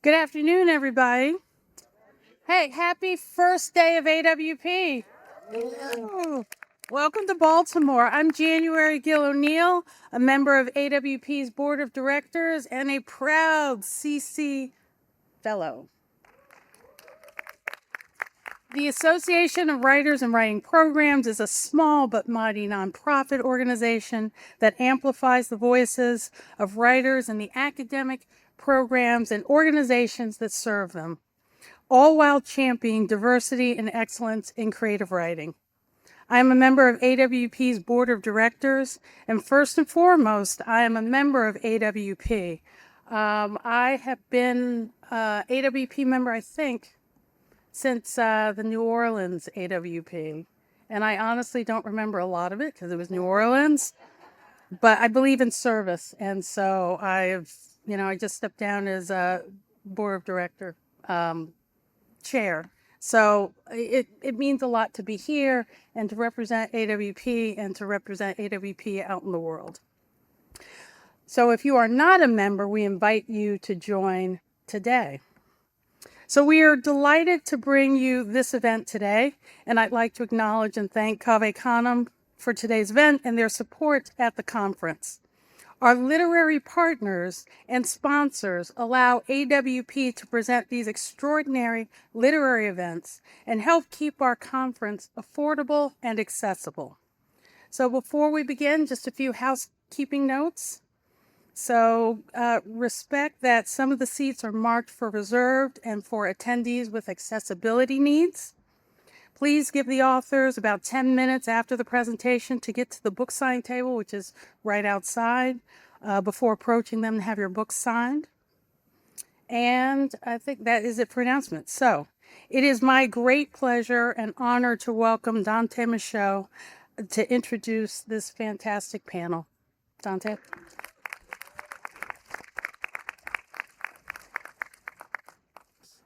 Good afternoon, everybody. Hey, happy first day of AWP. Ooh. Welcome to Baltimore. I'm January Gill O'Neill, a member of AWP's Board of Directors and a proud CC Fellow. The Association of Writers and Writing Programs is a small but mighty nonprofit organization that amplifies the voices of writers and the academic programs and organizations that serve them, all while championing diversity and excellence in creative writing. I am a member of AWP's Board of Directors, and first and foremost, I am a member of AWP. I have been AWP member, I think, since the New Orleans AWP. And I honestly don't remember a lot of it because it was New Orleans, but I believe in service. And so I just stepped down as a Board of Director chair. So it means a lot to be here and to represent AWP and to represent AWP out in the world. So if you are not a member, we invite you to join today. So we are delighted to bring you this event today, and I'd like to acknowledge and thank Canem for today's event and their support at the conference. Our literary partners and sponsors allow AWP to present these extraordinary literary events and help keep our conference affordable and accessible. So before we begin, just a few housekeeping notes. So respect that some of the seats are marked for reserved and for attendees with accessibility needs. Please give the authors about 10 minutes after the presentation to get to the book signing table, which is right outside, before approaching them to have your books signed. And I think that is it for announcements. So it is my great pleasure and honor to welcome Dante Michaud to introduce this fantastic panel. Dante.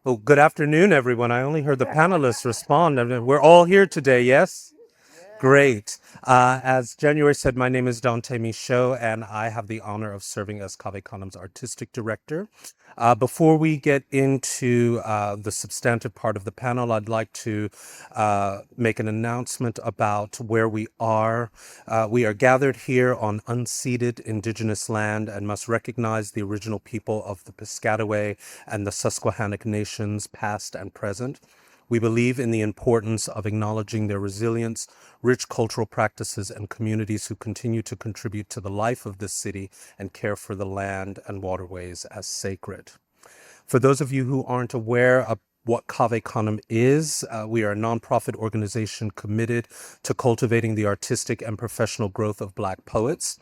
Well, good afternoon, everyone. I only heard the panelists respond. I mean, we're all here today, yes? Great. As January said, my name is Dante Michaud, and I have the honor of serving as Canem's artistic director. Before we get into the substantive part of the panel, I'd like to make an announcement about where we are. We are gathered here on unceded indigenous land and must recognize the original people of the Piscataway and the Susquehannock nations, past and present. We believe in the importance of acknowledging their resilience, rich cultural practices, and communities who continue to contribute to the life of this city and care for the land and waterways as sacred. For those of you who aren't aware of what Canem is, we are a nonprofit organization committed to cultivating the artistic and professional growth of Black poets.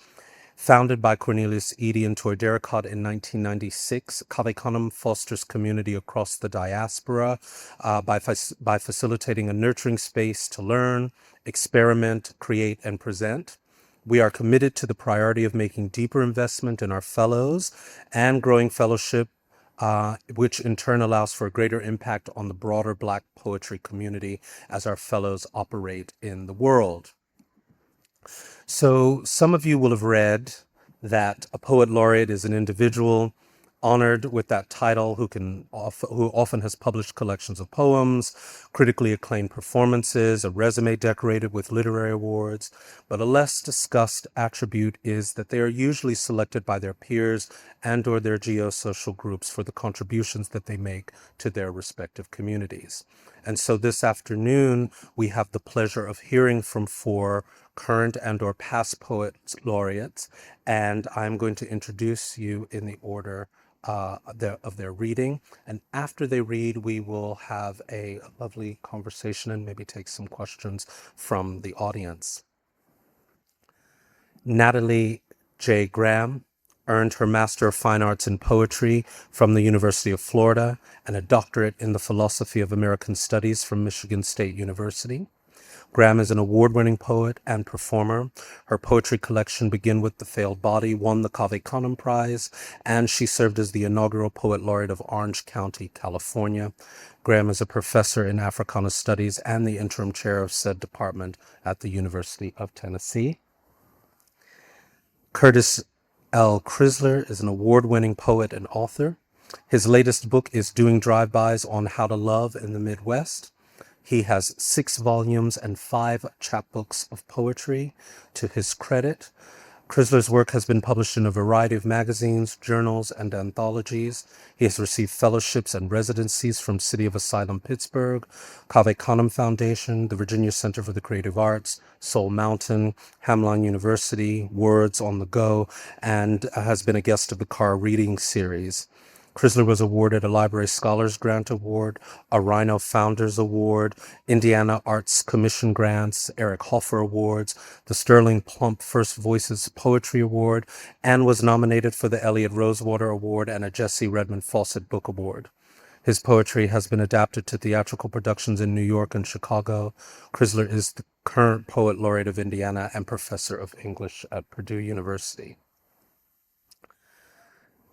Founded by Cornelius Eady and Tor Derricotte in 1996, Canem fosters community across the diaspora by facilitating a nurturing space to learn, experiment, create, and present. We are committed to the priority of making deeper investment in our fellows and growing fellowship, which in turn allows for a greater impact on the broader Black poetry community as our fellows operate in the world. So some of you will have read that a poet laureate is an individual honored with that title who often has published collections of poems, critically acclaimed performances, a resume decorated with literary awards. But a less discussed attribute is that they are usually selected by their peers and or their geosocial groups for the contributions that they make to their respective communities. And so this afternoon, we have the pleasure of hearing from 4 current and or past poets laureates, and I'm going to introduce you in the order of their reading. And after they read, we will have a lovely conversation and maybe take some questions from the audience. Natalie J. Graham earned her Master of Fine Arts in Poetry from the University of Florida and a doctorate in the Philosophy of American Studies from Michigan State University. Graham is an award-winning poet and performer. Her poetry collection, Begin with the Failed Body, won the Canem Prize, and she served as the inaugural Poet Laureate of Orange County, California. Graham is a professor in Africana Studies and the interim chair of said department at the University of Tennessee. Curtis Crisler is an award-winning poet and author. His latest book is Doing Drive-Bys on How to Love in the Midwest. He has 6 volumes and 5 chapbooks of poetry to his credit. Crisler's work has been published in a variety of magazines, journals, and anthologies. He has received fellowships and residencies from City of Asylum Pittsburgh, Canem Foundation, the Virginia Center for the Creative Arts, Soul Mountain, Hamline University, Words on the Go, and has been a guest of the Carr Reading Series. Crisler was awarded a Library Scholars Grant Award, a Rhino Founders Award, Indiana Arts Commission Grants, Eric Hoffer Awards, the Sterling Plump First Voices Poetry Award, and was nominated for the Elliott Rosewater Award and a Jesse Redmond Fawcett Book Award. His poetry has been adapted to theatrical productions in New York and Chicago. Crisler is the current Poet Laureate of Indiana and Professor of English at Purdue University.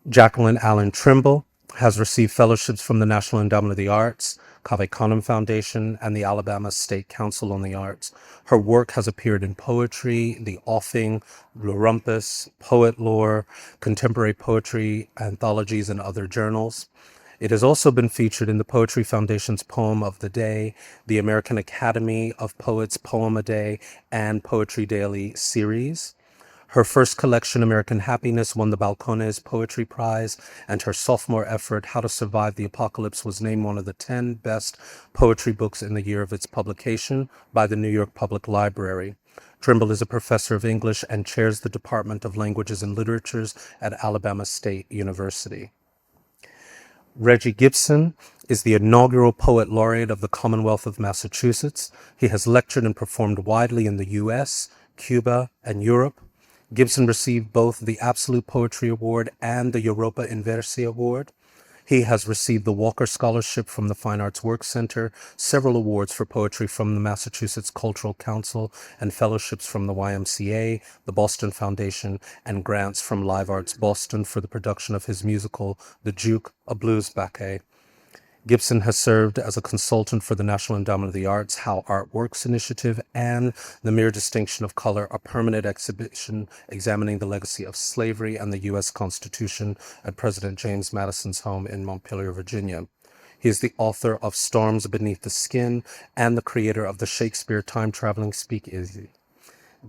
Jacqueline Trimble has received fellowships from the National Endowment of the Arts, Canem Foundation, and the Alabama State Council on the Arts. Her work has appeared in Poetry, The Offing, Le Rumpus, Poet Lore, contemporary poetry anthologies, and other journals. It has also been featured in the Poetry Foundation's Poem of the Day, the American Academy of Poets Poem a Day, and Poetry Daily series. Her first collection, American Happiness, won the Balcones Poetry Prize, and her sophomore effort, How to Survive the Apocalypse, was named one of the 10 best poetry books in the year of its publication by the New York Public Library. Trimble is a professor of English and chairs the Department of Languages and Literatures at Alabama State University. Regie Gibson is the inaugural Poet Laureate of the Commonwealth of Massachusetts. He has lectured and performed widely in the U.S., Cuba, and Europe. Gibson received both the Absolute Poetry Award and the Europa Inversi Award. He has received the Walker Scholarship from the Fine Arts Work Center, several awards for poetry from the Massachusetts Cultural Council, and fellowships from the YMCA, the Boston Foundation, and grants from Live Arts Boston for the production of his musical, The Juke, a Blues Bacchae. Gibson has served as a consultant for the National Endowment of the Arts How Art Works initiative and the Mere Distinction of Color, a permanent exhibition examining the legacy of slavery and the U.S. Constitution at President James Madison's home in Montpelier, Virginia. He is the author of Storms Beneath the Skin and the creator of the Shakespeare time-traveling speakeasy.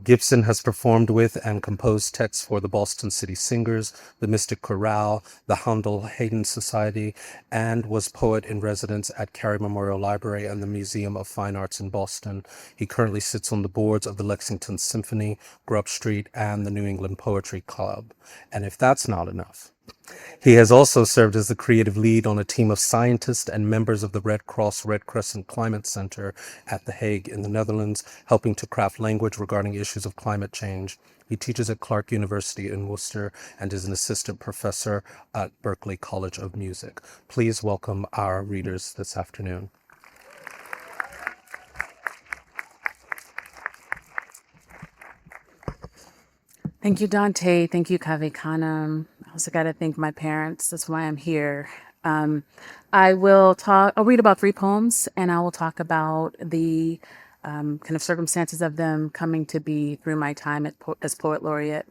Gibson has performed with and composed texts for the Boston City Singers, the Mystic Chorale, the Handel Hayden Society, and was poet in residence at Carey Memorial Library and the Museum of Fine Arts in Boston. He currently sits on the boards of the Lexington Symphony, Grub Street, and the New England Poetry Club. And if that's not enough, he has also served as the creative lead on a team of scientists and members of the Red Cross Red Crescent Climate Center at The Hague in the Netherlands, helping to craft language regarding issues of climate change. He teaches at Clark University in Worcester and is an assistant professor at Berklee College of Music. Please welcome our readers this afternoon. Thank you, Dante. Thank you, Canem. I also got to thank my parents. That's why I'm here. I'll read about 3 poems, and I will talk about the kind of circumstances of them coming to be through my time as Poet Laureate.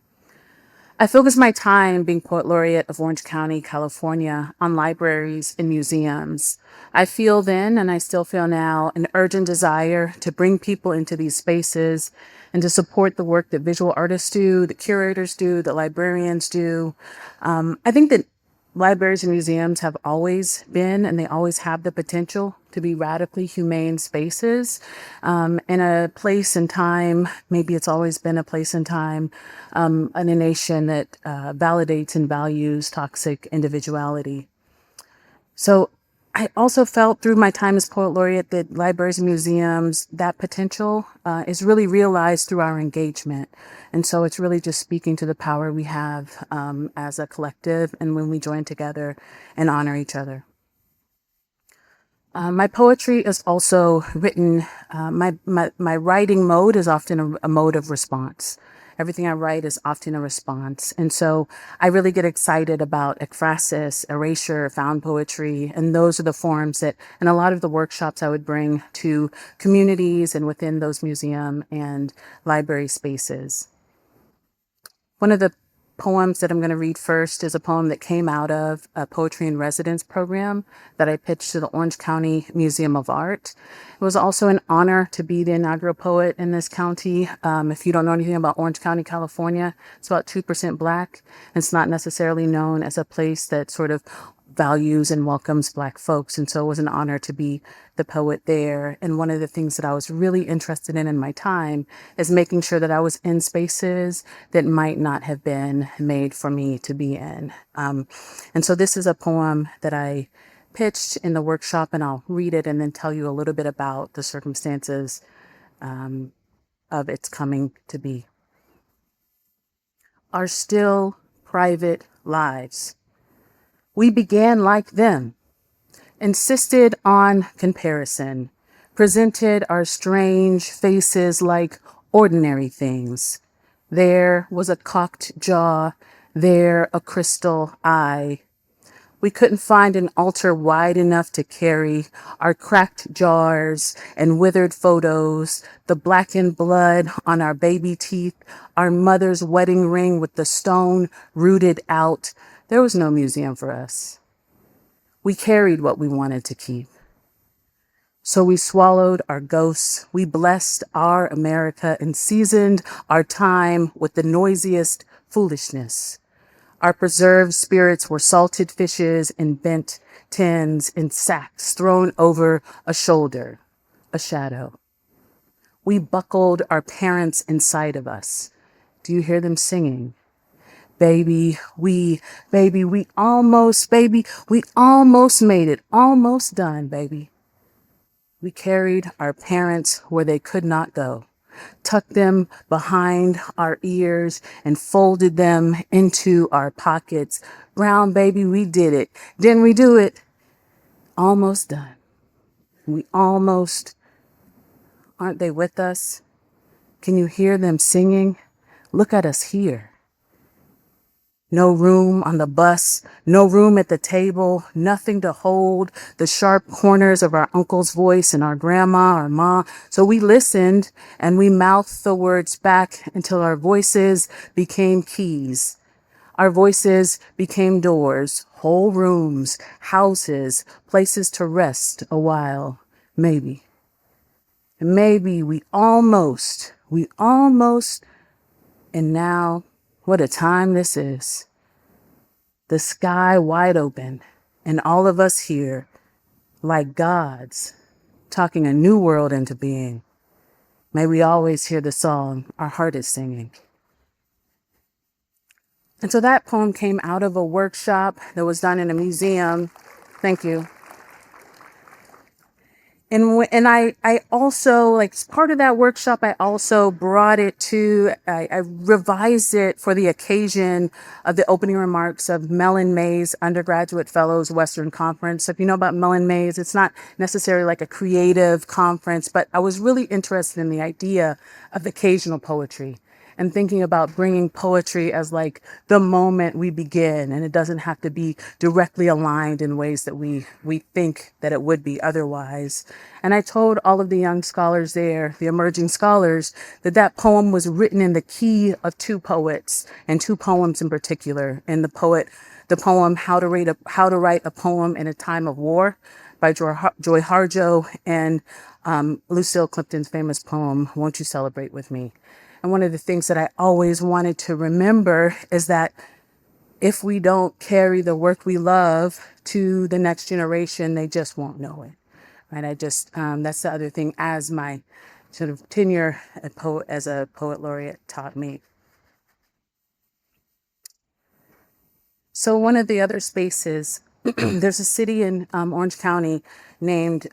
I focus my time being Poet Laureate of Orange County, California, on libraries and museums. I feel then, and I still feel now, an urgent desire to bring people into these spaces and to support the work that visual artists do, that curators do, that librarians do. I think that libraries and museums have always been, and they always have the potential to be radically humane spaces in a place and time. Maybe it's always been a place and time in a nation that validates and values toxic individuality. So I also felt through my time as Poet Laureate that libraries and museums, that potential is really realized through our engagement. And so it's really just speaking to the power we have as a collective and when we join together and honor each other. My poetry is also written, my writing mode is often a mode of response. Everything I write is often a response. And so I really get excited about ekphrasis, erasure, found poetry, and those are the forms that, in a lot of the workshops I would bring to communities and within those museum and library spaces. One of the poems that I'm going to read first is a poem that came out of a poetry in residence program that I pitched to the Orange County Museum of Art. It was also an honor to be the inaugural poet in this county. If you don't know anything about Orange County, California, it's about 2% Black. It's not necessarily known as a place that sort of values and welcomes Black folks. And so it was an honor to be the poet there. And one of the things that I was really interested in my time is making sure that I was in spaces that might not have been made for me to be in. And so this is a poem that I pitched in the workshop, and I'll read it and then tell you a little bit about the circumstances of its coming to be. Our still private lives. We began like them, insisted on comparison, presented our strange faces like ordinary things. There was a cocked jaw, there a crystal eye. We couldn't find an altar wide enough to carry our cracked jars and withered photos, the blackened blood on our baby teeth, our mother's wedding ring with the stone rooted out. There was no museum for us. We carried what we wanted to keep. So we swallowed our ghosts, we blessed our America and seasoned our time with the noisiest foolishness. Our preserved spirits were salted fishes in bent tins in sacks thrown over a shoulder, a shadow. We buckled our parents inside of us. Do you hear them singing? We almost made it, almost done, baby. We carried our parents where they could not go, tucked them behind our ears and folded them into our pockets. Brown baby, we did it. Didn't we do it? Almost done. Aren't they with us? Can you hear them singing? Look at us here. No room on the bus, no room at the table, nothing to hold the sharp corners of our uncle's voice and our grandma, our mom. So we listened and we mouthed the words back until our voices became keys. Our voices became doors, whole rooms, houses, places to rest a while, maybe. And maybe we almost, and now, what a time this is. The sky wide open, and all of us here, like gods, talking a new world into being. May we always hear the song our heart is singing. And so that poem came out of a workshop that was done in a museum. Thank you. And I also, like, as part of that workshop, I also brought it to, I revised it for the occasion of the opening remarks of Mellon May's Undergraduate Fellows Western Conference. So if you know about Mellon May's, it's not necessarily like a creative conference, but I was really interested in the idea of occasional poetry and thinking about bringing poetry as like the moment we begin, and it doesn't have to be directly aligned in ways that we think that it would be otherwise. And I told all of the young scholars there, the emerging scholars, that that poem was written in the key of two poets, and two poems in particular. And the poem How to Write a Poem in a Time of War by Joy Harjo, and Lucille Clifton's famous poem, Won't You Celebrate With Me? And one of the things that I always wanted to remember is that if we don't carry the work we love to the next generation, they just won't know it. Right? That's the other thing as my sort of tenure as a poet laureate taught me. So one of the other spaces, there's a city in Orange County named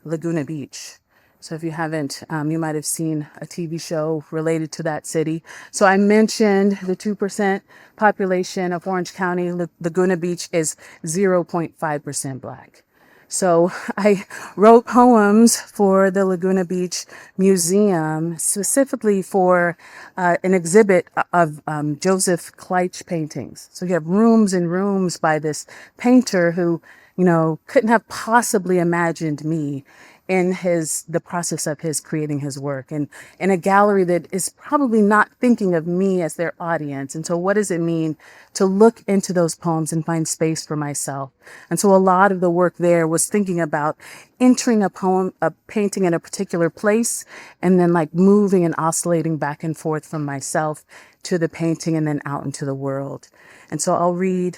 Laguna Beach. So if you haven't, you might have seen a TV show related to that city. So I mentioned the 2% population of Orange County. Laguna Beach is 0.5% Black. So I wrote poems for the Laguna Beach Museum, specifically for an exhibit of Joseph Kleitsch paintings. So you have rooms and rooms by this painter who, couldn't have possibly imagined me. in the process of his creating his work, and in a gallery that is probably not thinking of me as their audience. And so what does it mean to look into those poems and find space for myself? And so a lot of the work there was thinking about entering a painting in a particular place, and then like moving and oscillating back and forth from myself to the painting and then out into the world. And so I'll read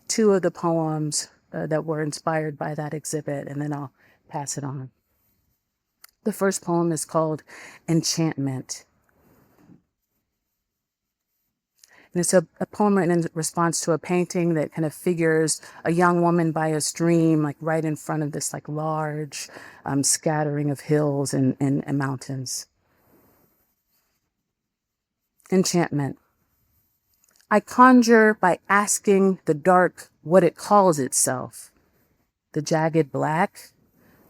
two of the poems that were inspired by that exhibit, and then I'll pass it on. The first poem is called Enchantment. And it's a poem written in response to a painting that kind of figures a young woman by a stream, like right in front of this like large scattering of hills and mountains. Enchantment. I conjure by asking the dark what it calls itself. The jagged black,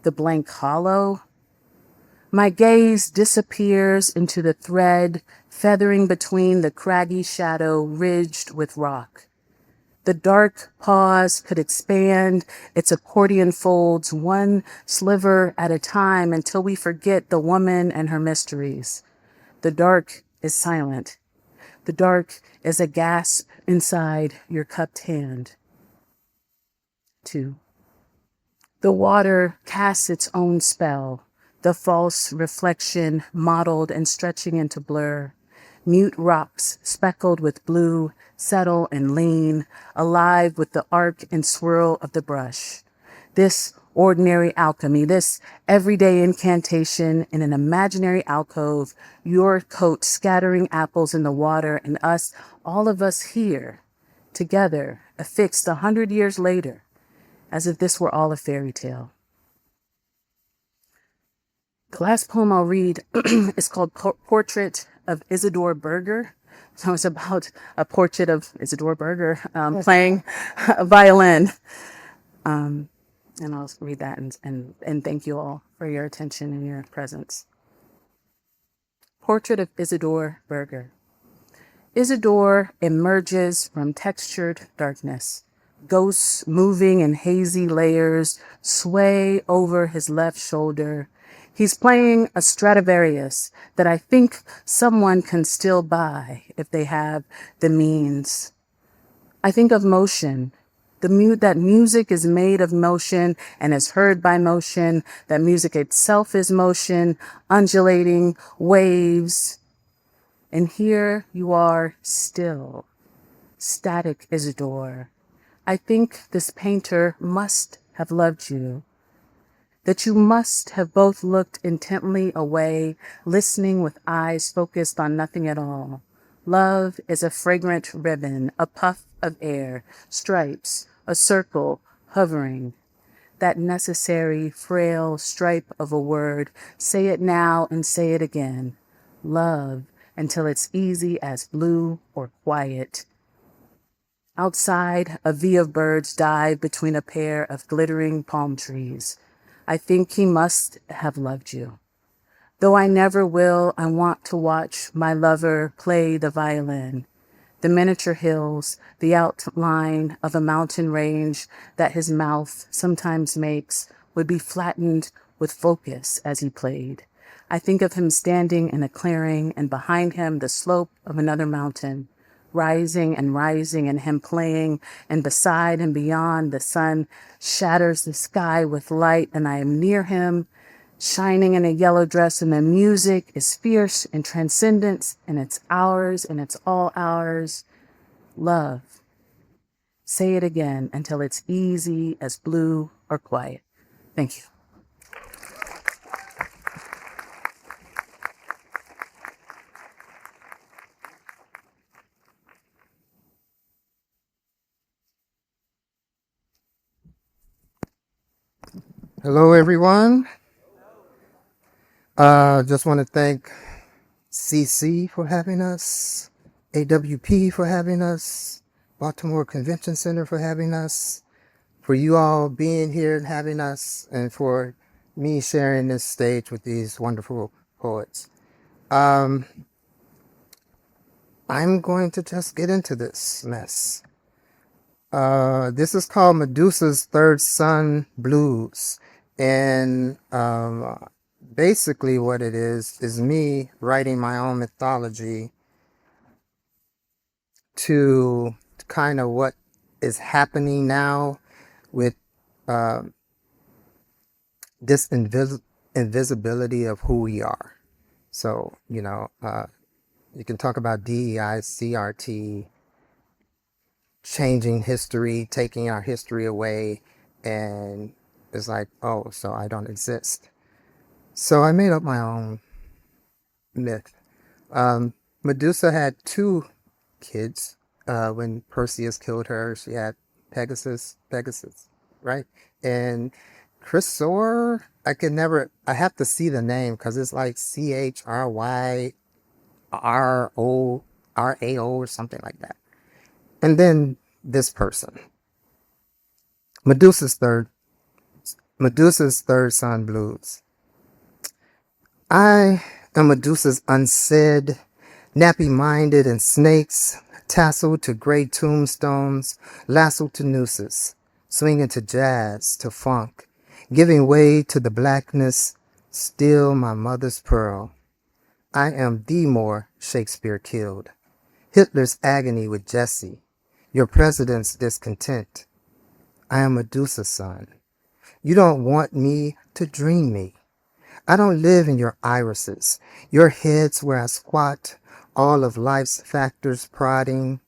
the blank hollow. My gaze disappears into the thread feathering between the craggy shadow ridged with rock. The dark pause could expand its accordion folds one sliver at a time until we forget the woman and her mysteries. The dark is silent. The dark is a gasp inside your cupped hand. 2. The water casts its own spell, the false reflection mottled and stretching into blur. Mute rocks speckled with blue settle and lean, alive with the arc and swirl of the brush. This ordinary alchemy, this everyday incantation in an imaginary alcove, your coat scattering apples in the water, and us, all of us here, together, affixed 100 years later, as if this were all a fairy tale. The last poem I'll read is called Portrait of Isidore Berger. So it's about a portrait of Isidore Berger playing a violin. And I'll read that and thank you all for your attention and your presence. Portrait of Isidore Berger. Isidore emerges from textured darkness. Ghosts moving in hazy layers sway over his left shoulder. He's playing a Stradivarius that I think someone can still buy if they have the means. I think of motion. That music is made of motion and is heard by motion. That music itself is motion, undulating waves. And here you are still, static Isidore. I think this painter must have loved you. That you must have both looked intently away, listening with eyes focused on nothing at all. Love is a fragrant ribbon, a puff of air, stripes, a circle, hovering. That necessary, frail stripe of a word, say it now and say it again. Love, until it's easy as blue or quiet. Outside, a V of birds dive between a pair of glittering palm trees. I think he must have loved you. Though I never will, I want to watch my lover play the violin. The miniature hills, the outline of a mountain range that his mouth sometimes makes would be flattened with focus as he played. I think of him standing in a clearing and behind him the slope of another mountain, rising and him playing, and beside and beyond the sun shatters the sky with light, and I am near him, shining in a yellow dress, and the music is fierce and transcendence, and it's ours, and it's all ours. Love. Say it again until it's easy as blue or quiet. Thank you. Hello, everyone. Just want to thank CC for having us, AWP for having us, Baltimore Convention Center for having us, for you all being here and having us, and for me sharing this stage with these wonderful poets. I'm going to just get into this mess. This is called Medusa's Third Son Blues. And basically, what it is me writing my own mythology to kind of what is happening now with uh, this invisibility of who we are. So, you can talk about DEI, CRT, changing history, taking our history away, and it's like, oh, so I don't exist. So I made up my own myth. Medusa had two kids. When Perseus killed her, she had Pegasus, right? And Chrysor, I have to see the name because it's like CHRYRO or something like that. And then this person, Medusa's third, Medusa's third son, Blues. I am Medusa's unsaid, nappy-minded and snakes, tasseled to gray tombstones, lassoed to nooses, swinging to jazz, to funk, giving way to the blackness, still my mother's pearl. I am the more Shakespeare killed, Hitler's agony with Jesse, your president's discontent. I am Medusa's son. You don't want me to dream me. I don't live in your irises, your heads where I squat, all of life's factors prodding.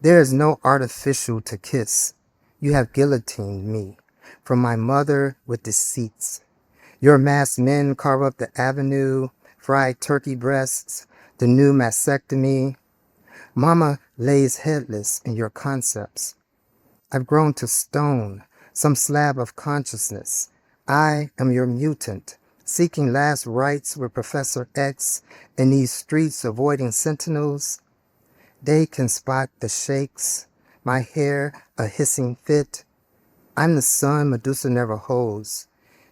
There is no artificial to kiss. You have guillotined me from my mother with deceits. Your masked men carve up the avenue, fried turkey breasts, the new mastectomy. Mama lays headless in your concepts. I've grown to stone, some slab of consciousness. I am your mutant, seeking last rites with Professor X in these streets avoiding sentinels. They can spot the shakes, my hair a hissing fit. I'm the son Medusa never holds.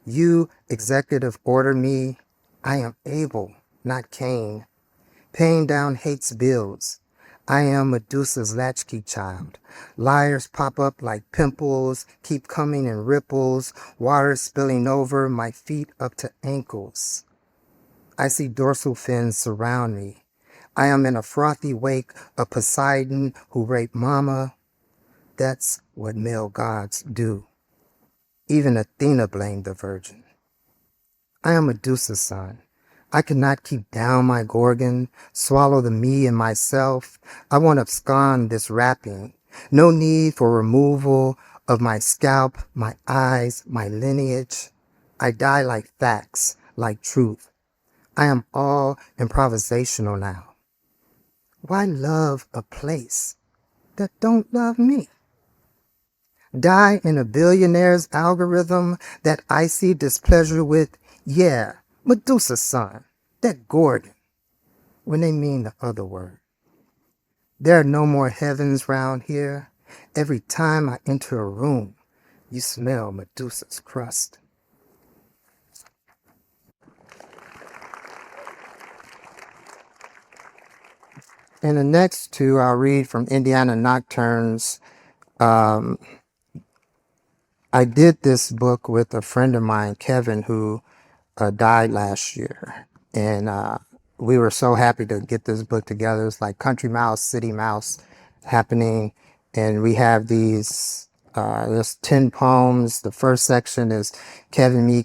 You executive order me. I am Abel, not Cain. Paying down hate's bills. I am Medusa's latchkey child. Liars pop up like pimples, keep coming in ripples, water spilling over, my feet up to ankles. I see dorsal fins surround me. I am in a frothy wake of Poseidon who raped Mama. That's what male gods do. Even Athena blamed the virgin. I am Medusa's son. I cannot keep down my Gorgon, swallow the me in myself. I won't abscond this wrapping. No need for removal of my scalp, my eyes, my lineage. I die like facts, like truth. I am all improvisational now. Why love a place that don't love me? Die in a billionaire's algorithm that I see displeasure with? Yeah, Medusa's son, that Gorgon, when they mean the other word. There are no more heavens round here. Every time I enter a room, you smell Medusa's crust. And the next two I'll read from Indiana Nocturnes. I did this book with a friend of mine, Kevin, who died last year. And we were so happy to get this book together. It's like Country Mouse, City Mouse happening. And we have there's 10 poems. The first section is Kevin, me,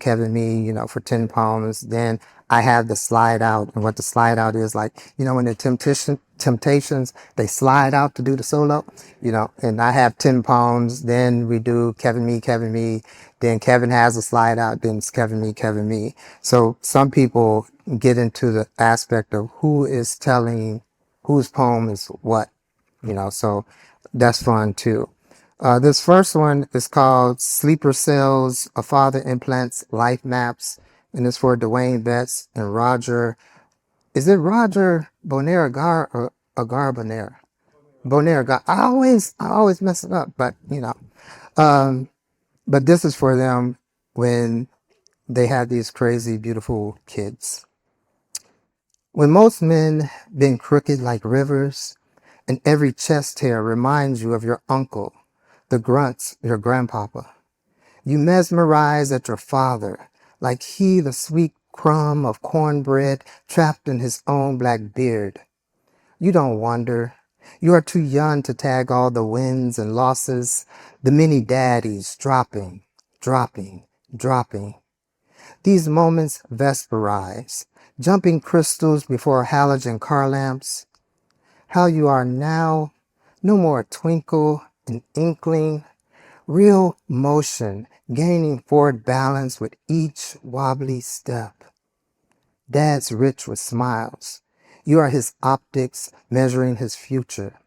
for 10 poems. Then I have the slide out. And what the slide out is like, when the Temptations, they slide out to do the solo, and I have 10 poems. Then we do Kevin, me. Then Kevin has a slide out. Then it's Kevin, me. So some people get into the aspect of who is telling whose poem is what, so that's fun too. This first one is called Sleeper Cells, A Father Implants Life Maps, and it's for Dwayne Betts and Roger. Is it Roger Bonaire Agar or Agar Bonaire? Bonaire Agar. I always mess it up, but but this is for them when they have these crazy, beautiful kids. When most men been crooked like rivers, and every chest hair reminds you of your uncle, the grunts, your grandpapa. You mesmerize at your father, like he the sweet crumb of cornbread trapped in his own black beard. You don't wonder. You are too young to tag all the wins and losses, the many daddies dropping, dropping, dropping. These moments vesperize, jumping crystals before halogen car lamps. How you are now, no more twinkle, an inkling, real motion, gaining forward balance with each wobbly step. Dad's rich with smiles. You are his optics measuring his future.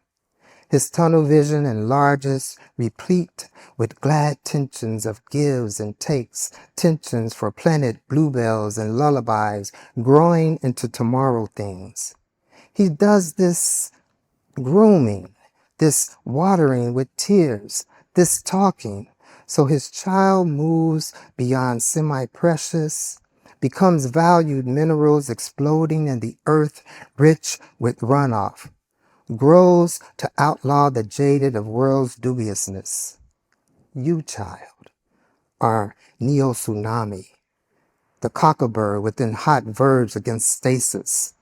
His tunnel vision enlarges, replete with glad tensions of gives and takes, tensions for planet bluebells and lullabies growing into tomorrow things. He does this grooming, this watering with tears, this talking, so his child moves beyond semi-precious, becomes valued minerals exploding in the earth rich with runoff, grows to outlaw the jaded of world's dubiousness. You, child, are neo-tsunami, the cockabird within hot verbs against stasis,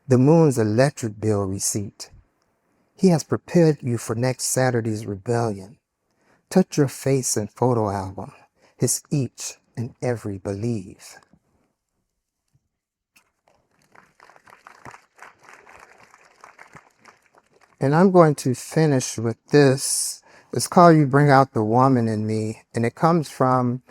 the moon's electric bill receipt. He has prepared you for next Saturday's rebellion. Touch your face in photo album, his each and every believe. And I'm going to finish with this. It's called You Bring Out the Woman in Me, and it comes from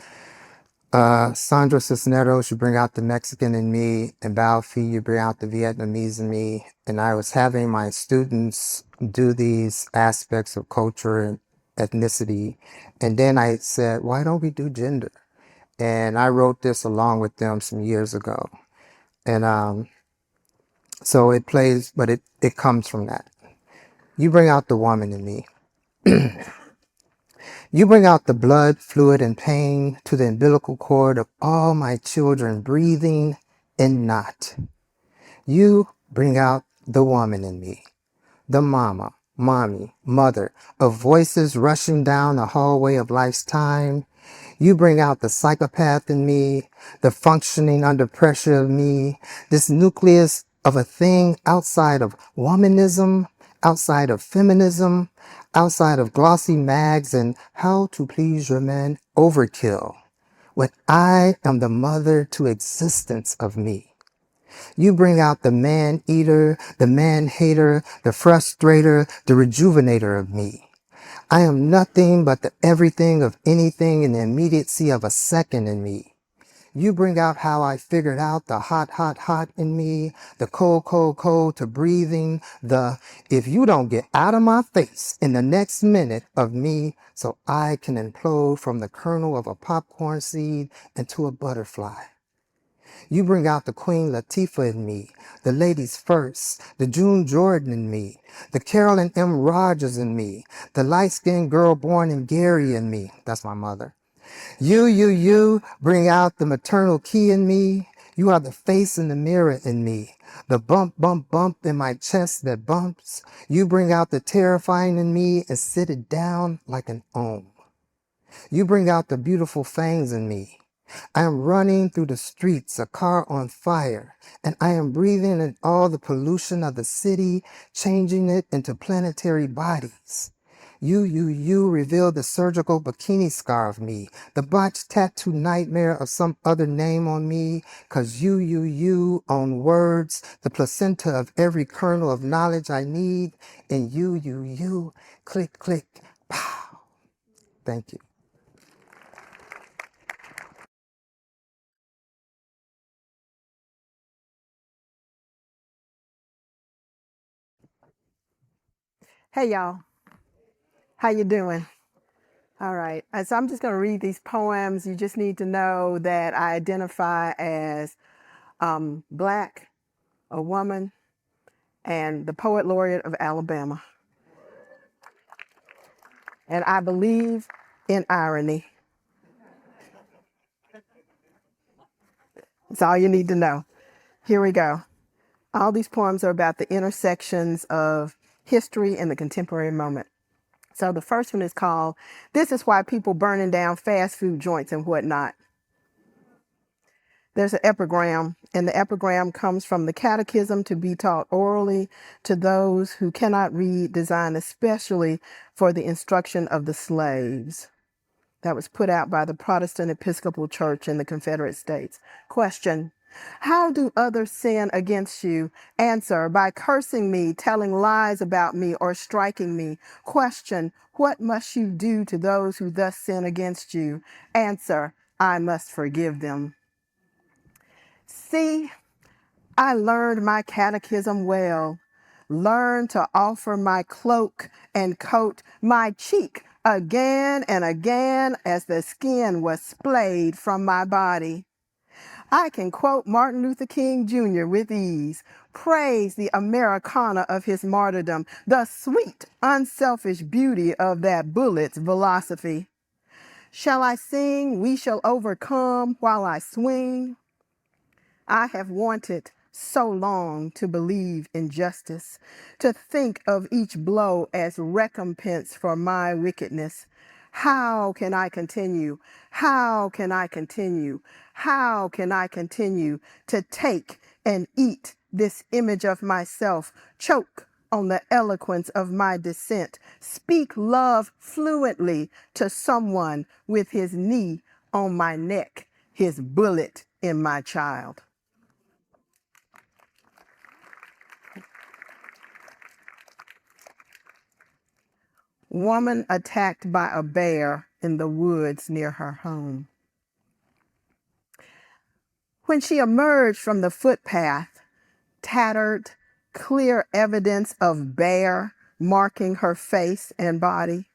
Sandra Cisneros, You Bring Out the Mexican in Me, and Bao Phi, You Bring Out the Vietnamese in Me. And I was having my students do these aspects of culture and ethnicity. And then I said, why don't we do gender? And I wrote this along with them some years ago. And so it plays, but it comes from that. You bring out the woman in me. You bring out the blood, fluid, and pain to the umbilical cord of all my children breathing and not. You bring out the woman in me, the mama, mommy, mother, of voices rushing down the hallway of life's time. You bring out the psychopath in me, the functioning under pressure of me, this nucleus of a thing outside of womanism, outside of feminism, outside of glossy mags and how to please your man overkill. When I am the mother to existence of me. You bring out the man eater, the man hater, the frustrator, the rejuvenator of me. I am nothing but the everything of anything in the immediacy of a second in me. You bring out how I figured out the hot, hot, hot in me, the cold, cold, cold to breathing, the if you don't get out of my face in the next minute of me so I can implode from the kernel of a popcorn seed into a butterfly. You bring out the Queen Latifah in me, the ladies first, the June Jordan in me, the Carolyn M. Rogers in me, the light-skinned girl born in Gary in me. That's my mother. You bring out the maternal key in me. You are the face in the mirror in me, the bump, bump, bump in my chest that bumps. You bring out the terrifying in me and sit it down like an ohm. You bring out the beautiful fangs in me. I am running through the streets, a car on fire, and I am breathing in all the pollution of the city, changing it into planetary bodies. You reveal the surgical bikini scar of me, the botched tattoo nightmare of some other name on me, 'cause you own words, the placenta of every kernel of knowledge I need, and you, click, click, pow. Thank you. Hey y'all, how you doing? All right, so I'm just going to read these poems. You just need to know that I identify as Black, a woman, and the Poet Laureate of Alabama. And I believe in irony. That's all you need to know. Here we go. All these poems are about the intersections of history and the contemporary moment. So the first one is called, This is Why People Burning Down Fast Food Joints and Whatnot. There's an epigram, and the epigram comes from the catechism to be taught orally to those who cannot read, designed especially for the instruction of the slaves. That was put out by the Protestant Episcopal Church in the Confederate States. Question: how do others sin against you? Answer: by cursing me, telling lies about me, or striking me. Question: what must you do to those who thus sin against you? Answer: I must forgive them. See, I learned my catechism well, learned to offer my cloak and coat, my cheek again and again as the skin was splayed from my body. I can quote Martin Luther King Jr. with ease, praise the Americana of his martyrdom, the sweet, unselfish beauty of that bullet's philosophy. Shall I sing, "We shall overcome," while I swing? I have wanted so long to believe in justice, to think of each blow as recompense for my wickedness. How can I continue? How can I continue? How can I continue to take and eat this image of myself, choke on the eloquence of my dissent, speak love fluently to someone with his knee on my neck, his bullet in my child? Woman attacked by a bear in the woods near her home. When she emerged from the footpath, tattered, clear evidence of bear marking her face and body,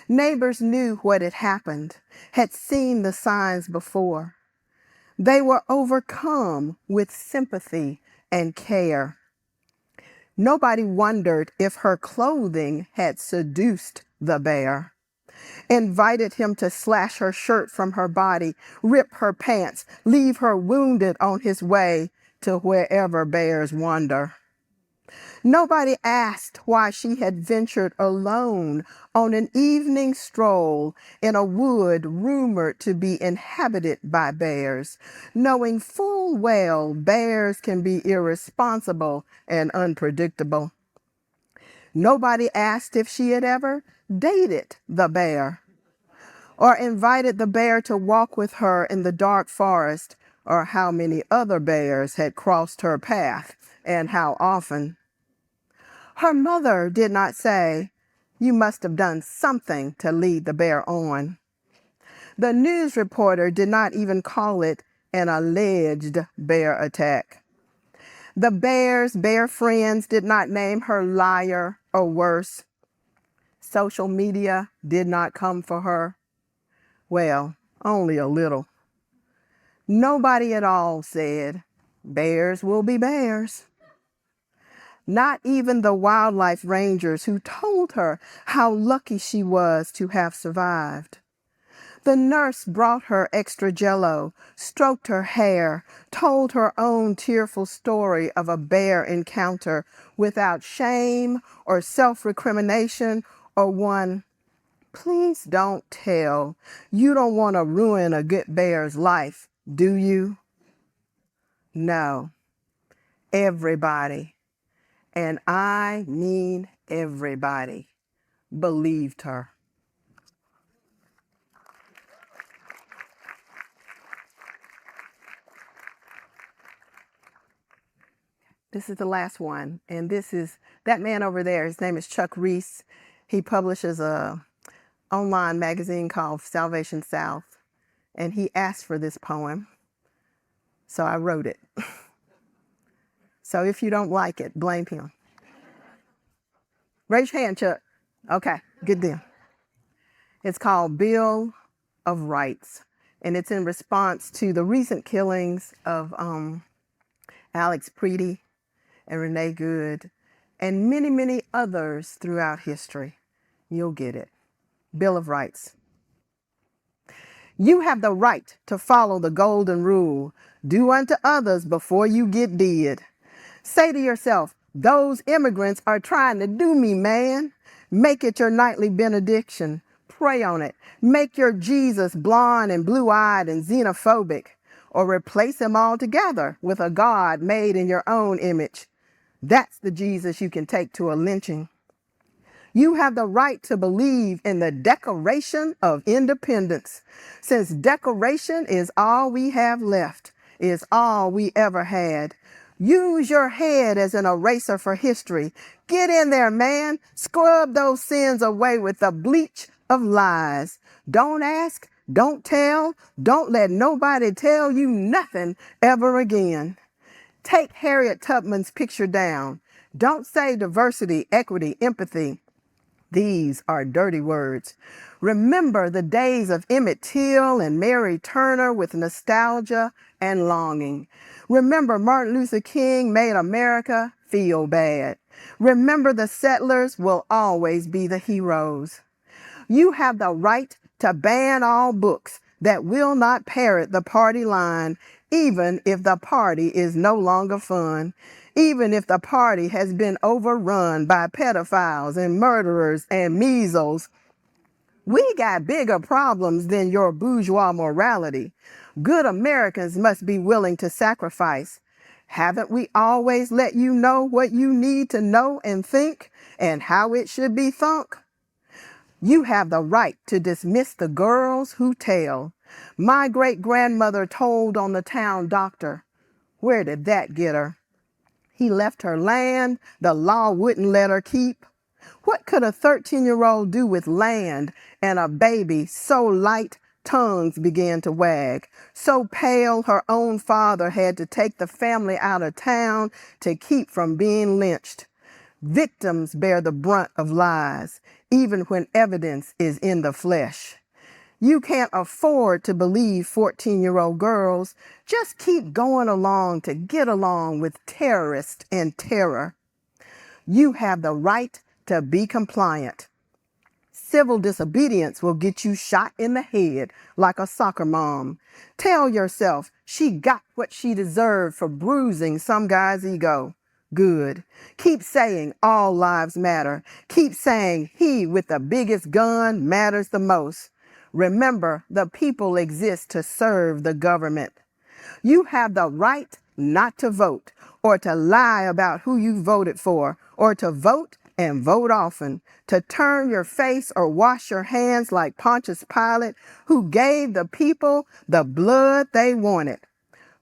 neighbors knew what had happened, had seen the signs before. They were overcome with sympathy and care. Nobody wondered if her clothing had seduced the bear, invited him to slash her shirt from her body, rip her pants, leave her wounded on his way to wherever bears wander. Nobody asked why she had ventured alone on an evening stroll in a wood rumored to be inhabited by bears, knowing full well bears can be irresponsible and unpredictable. Nobody asked if she had ever dated the bear, or invited the bear to walk with her in the dark forest, or how many other bears had crossed her path and how often. Her mother did not say, "You must have done something to lead the bear on." The news reporter did not even call it an alleged bear attack. The bear's bear friends did not name her liar or worse. Social media did not come for her. Well, only a little. Nobody at all said, "Bears will be bears." Not even the wildlife rangers who told her how lucky she was to have survived. The nurse brought her extra Jell-O, stroked her hair, told her own tearful story of a bear encounter without shame or self-recrimination or one, "Please don't tell. You don't want to ruin a good bear's life, do you?" No. Everybody, and I mean everybody, believed her. This is the last one, and this is that man over there. His name is Chuck Reese. He publishes a online magazine called Salvation South, and he asked for this poem, so I wrote it. So if you don't like it, blame him. Raise your hand, Chuck. Okay, good deal. It's called Bill of Rights, and it's in response to the recent killings of Alex Preedy and Renee Good and many, many others throughout history. You'll get it. Bill of Rights. You have the right to follow the golden rule. Do unto others before you get did. Say to yourself, "Those immigrants are trying to do me, man." Make it your nightly benediction. Pray on it. Make your Jesus blonde and blue-eyed and xenophobic, or replace him altogether with a God made in your own image. That's the Jesus you can take to a lynching. You have the right to believe in the Declaration of Independence. Since decoration is all we have left, is all we ever had. Use your head as an eraser for history. Get in there, man. Scrub those sins away with the bleach of lies. Don't ask, don't tell, don't let nobody tell you nothing ever again. Take Harriet Tubman's picture down. Don't say diversity, equity, empathy. These are dirty words. Remember the days of Emmett Till and Mary Turner with nostalgia and longing. Remember Martin Luther King made America feel bad. Remember the settlers will always be the heroes. You have the right to ban all books that will not parrot the party line, even if the party is no longer fun, even if the party has been overrun by pedophiles and murderers and measles. We got bigger problems than your bourgeois morality. Good Americans must be willing to sacrifice. Haven't we always let you know what you need to know and think and how it should be thunk? You have the right to dismiss the girls who tell. My great-grandmother told on the town doctor. Where did that get her? He left her land the law wouldn't let her keep. What could a 13-year-old do with land and a baby so light tongues began to wag, so pale her own father had to take the family out of town to keep from being lynched? Victims bear the brunt of lies, even when evidence is in the flesh. You can't afford to believe 14-year-old girls. Just keep going along to get along with terrorists and terror. You have the right to be compliant. Civil disobedience will get you shot in the head like a soccer mom. Tell yourself she got what she deserved for bruising some guy's ego. Good. Keep saying all lives matter. Keep saying he with the biggest gun matters the most. Remember, the people exist to serve the government. You have the right not to vote, or to lie about who you voted for, or to vote and vote often, to turn your face or wash your hands like Pontius Pilate, who gave the people the blood they wanted.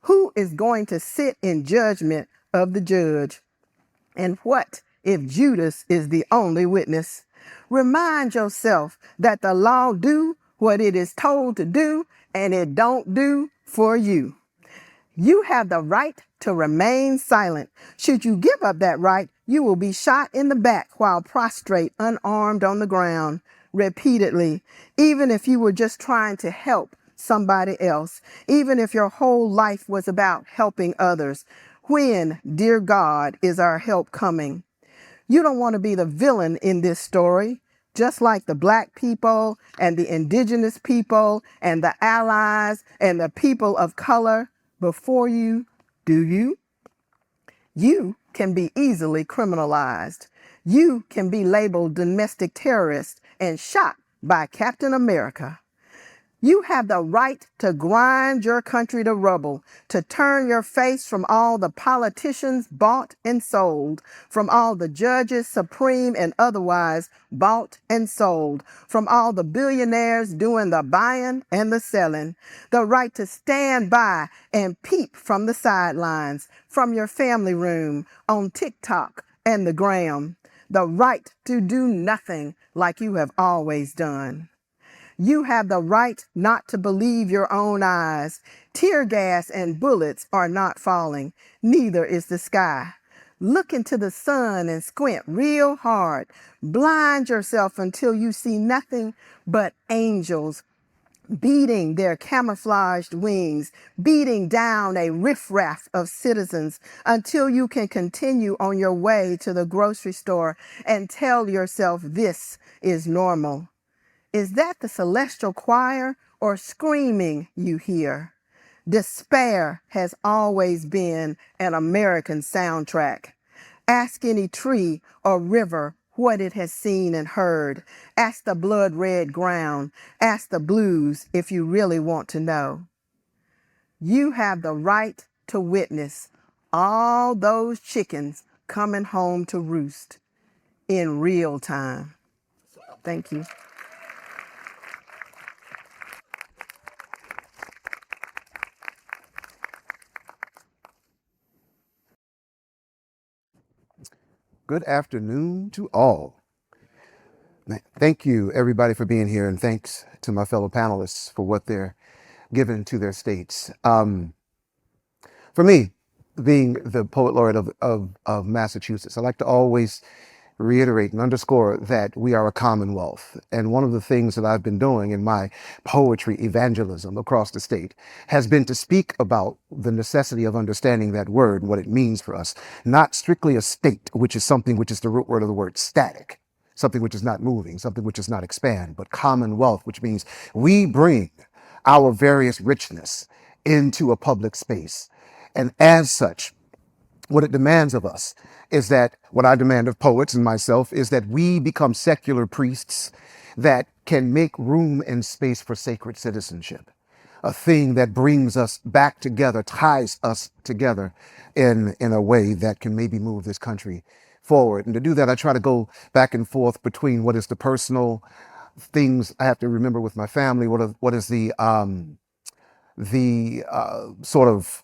Who is going to sit in judgment of the judge? And what if Judas is the only witness? Remind yourself that the law do what it is told to do, and it don't do for you. You have the right to remain silent. Should you give up that right, you will be shot in the back while prostrate, unarmed on the ground, repeatedly, even if you were just trying to help somebody else, even if your whole life was about helping others. When, dear God, is our help coming? You don't want to be the villain in this story, just like the black people and the indigenous people and the allies and the people of color before you, do you? You can be easily criminalized. You can be labeled domestic terrorist and shot by Captain America. You have the right to grind your country to rubble, to turn your face from all the politicians bought and sold, from all the judges, supreme and otherwise, bought and sold, from all the billionaires doing the buying and the selling, the right to stand by and peep from the sidelines, from your family room, on TikTok and the gram, the right to do nothing like you have always done. You have the right not to believe your own eyes. Tear gas and bullets are not falling. Neither is the sky. Look into the sun and squint real hard. Blind yourself until you see nothing but angels beating their camouflaged wings, beating down a riffraff of citizens until you can continue on your way to the grocery store and tell yourself this is normal. Is that the celestial choir or screaming you hear? Despair has always been an American soundtrack. Ask any tree or river what it has seen and heard. Ask the blood red ground. Ask the blues if you really want to know. You have the right to witness all those chickens coming home to roost in real time. Thank you. Good afternoon to all. Thank you, everybody, for being here, and thanks to my fellow panelists for what they're giving to their states. For me, being the poet laureate of Massachusetts, I like to always reiterate and underscore that we are a commonwealth. And one of the things that I've been doing in my poetry evangelism across the state has been to speak about the necessity of understanding that word and what it means for us, not strictly a state, which is something which is the root word of the word static, something which is not moving, something which is not expand, but commonwealth, which means we bring our various richness into a public space. And as such, what it demands of us is that, what I demand of poets and myself, is that we become secular priests that can make room and space for sacred citizenship, a thing that brings us back together, ties us together in a way that can maybe move this country forward. And to do that, I try to go back and forth between what is the personal things I have to remember with my family, what is the sort of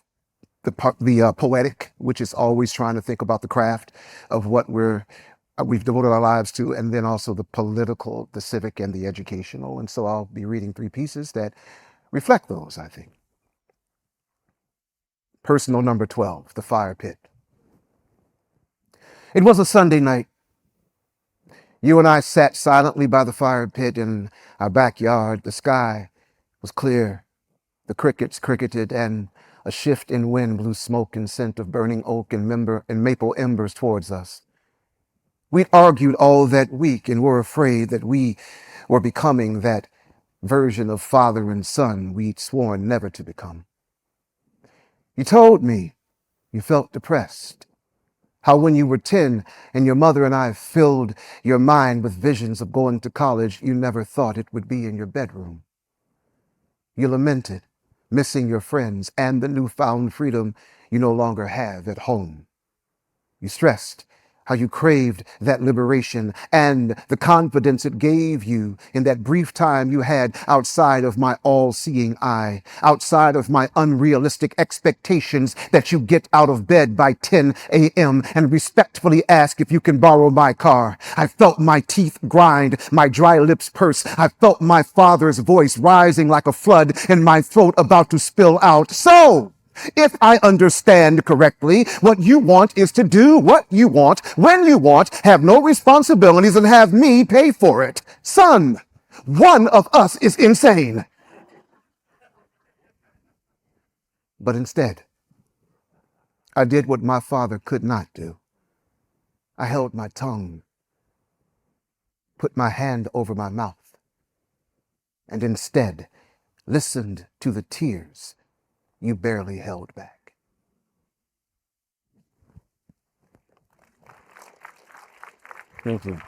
the poetic, which is always trying to think about the craft of what we've devoted our lives to, and then also the political, the civic, and the educational. And so I'll be reading 3 pieces that reflect those, I think. Personal number 12, The Fire Pit. It was a Sunday night. You and I sat silently by the fire pit in our backyard. The sky was clear. The crickets cricketed, and a shift in wind blew smoke and scent of burning oak and maple embers towards us. We'd argued all that week and were afraid that we were becoming that version of father and son we'd sworn never to become. You told me you felt depressed, how when you were 10 and your mother and I filled your mind with visions of going to college, you never thought it would be in your bedroom. You lamented missing your friends and the newfound freedom you no longer have at home. You stressed how you craved that liberation and the confidence it gave you in that brief time you had outside of my all-seeing eye, outside of my unrealistic expectations that you get out of bed by 10 a.m. and respectfully ask if you can borrow my car. I felt my teeth grind, my dry lips purse. I felt my father's voice rising like a flood in my throat about to spill out. So, if I understand correctly, what you want is to do what you want, when you want, have no responsibilities, and have me pay for it. Son, one of us is insane. But instead, I did what my father could not do. I held my tongue, put my hand over my mouth, and instead listened to the tears you barely held back. Thank you.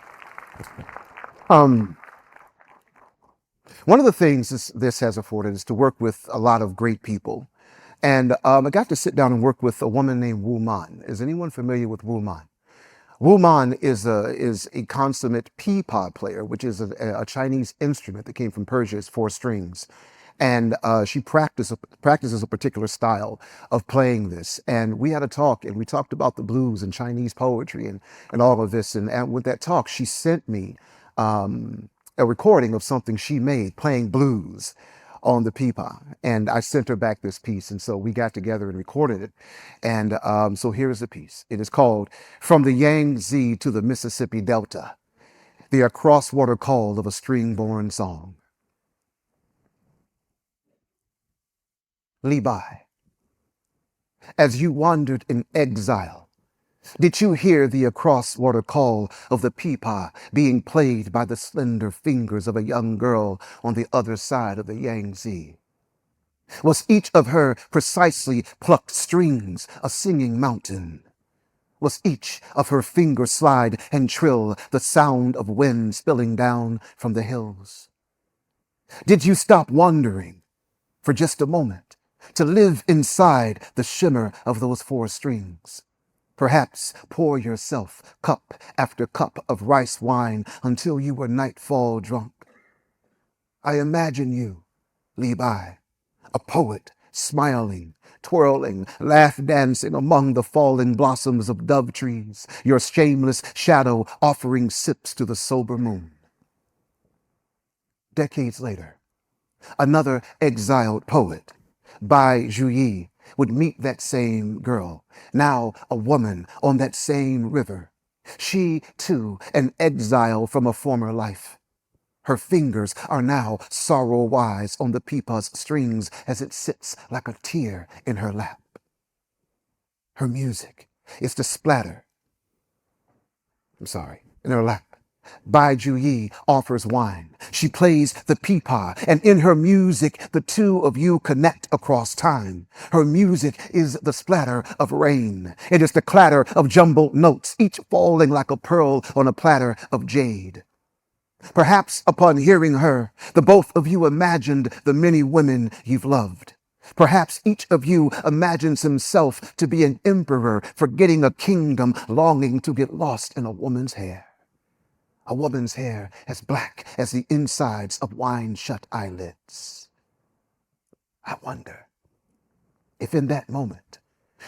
One of the things this has afforded is to work with a lot of great people. And I got to sit down and work with a woman named Wu Man. Is anyone familiar with Wu Man? Wu Man is a consummate peapod player, which is a Chinese instrument that came from Persia. It's 4 strings. And she practices a particular style of playing this. And we had a talk, and we talked about the blues and Chinese poetry and all of this. And with that talk, she sent me a recording of something she made playing blues on the pipa. And I sent her back this piece. And so we got together and recorded it. And so here is the piece. It is called From the Yangtze to the Mississippi Delta, the across-water call of a string-born song. Li Bai, as you wandered in exile, did you hear the across-water call of the pipa being played by the slender fingers of a young girl on the other side of the Yangtze? Was each of her precisely plucked strings a singing mountain? Was each of her fingers slide and trill the sound of wind spilling down from the hills? Did you stop wondering for just a moment to live inside the shimmer of those four strings? Perhaps pour yourself cup after cup of rice wine until you were nightfall drunk. I imagine you, Levi, a poet, smiling, twirling, laugh dancing among the falling blossoms of dove trees, your shameless shadow offering sips to the sober moon. Decades later, another exiled poet, Bai Juyi, would meet that same girl, now a woman on that same river. She, too, an exile from a former life. Her fingers are now sorrow-wise on the peepah's strings as it sits like a tear in her lap. Her music is the splatter, in her lap. Bai Juyi offers wine. She plays the peepah, and in her music, the two of you connect across time. Her music is the splatter of rain. It is the clatter of jumbled notes, each falling like a pearl on a platter of jade. Perhaps upon hearing her, the both of you imagined the many women you've loved. Perhaps each of you imagines himself to be an emperor, forgetting a kingdom, longing to get lost in a woman's hair. A woman's hair as black as the insides of wine-shut eyelids. I wonder if in that moment,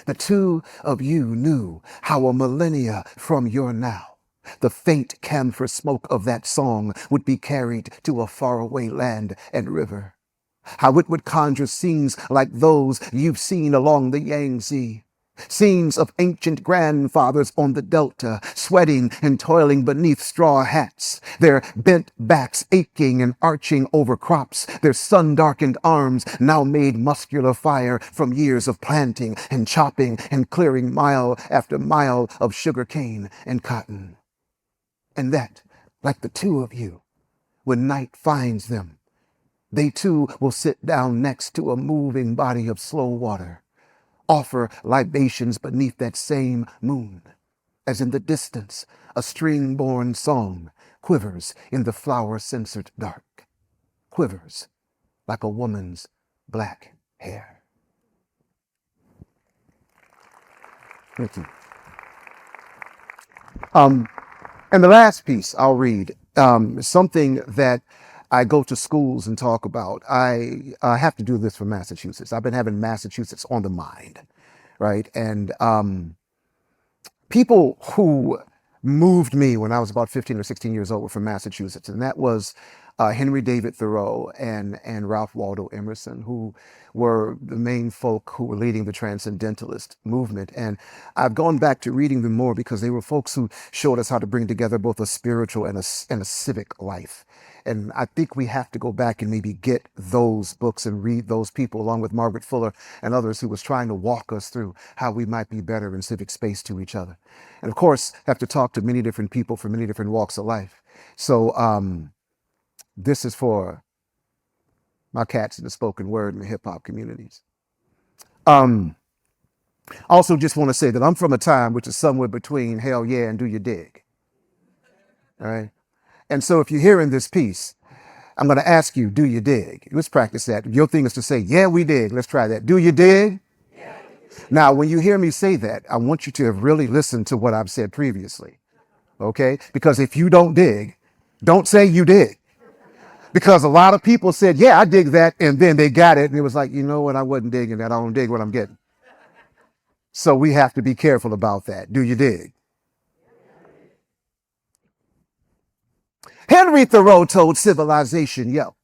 the two of you knew how a millennia from your now, the faint camphor smoke of that song would be carried to a faraway land and river. How it would conjure scenes like those you've seen along the Yangtze. Scenes of ancient grandfathers on the delta, sweating and toiling beneath straw hats, their bent backs aching and arching over crops, their sun-darkened arms now made muscular fire from years of planting and chopping and clearing mile after mile of sugarcane and cotton. And that, like the two of you, when night finds them, they too will sit down next to a moving body of slow water, offer libations beneath that same moon, as in the distance a string-born song quivers in the flower-censored dark, quivers like a woman's black hair. Thank you. And the last piece I'll read, something that I go to schools and talk about. I have to do this for Massachusetts. I've been having Massachusetts on the mind, right? And people who moved me when I was about 15 or 16 years old were from Massachusetts, and that was Henry David Thoreau and Ralph Waldo Emerson, who were the main folk who were leading the Transcendentalist movement. And I've gone back to reading them more because they were folks who showed us how to bring together both a spiritual and a civic life. And I think we have to go back and maybe get those books and read those people, along with Margaret Fuller and others who was trying to walk us through how we might be better in civic space to each other. And of course, have to talk to many different people from many different walks of life. So this is for my cats in the spoken word and the hip hop communities. Also just want to say that I'm from a time which is somewhere between hell yeah and do you dig. All right. And so if you're hearing this piece, I'm going to ask you, do you dig? Let's practice that. Your thing is to say, yeah, we dig. Let's try that. Do you dig? Yeah. Now, when you hear me say that, I want you to have really listened to what I've said previously. Okay? Because if you don't dig, don't say you dig. Because a lot of people said, yeah, I dig that. And then they got it. And it was like, you know what? I wasn't digging that. I don't dig what I'm getting. So we have to be careful about that. Do you dig? Henry Thoreau told civilization, yo,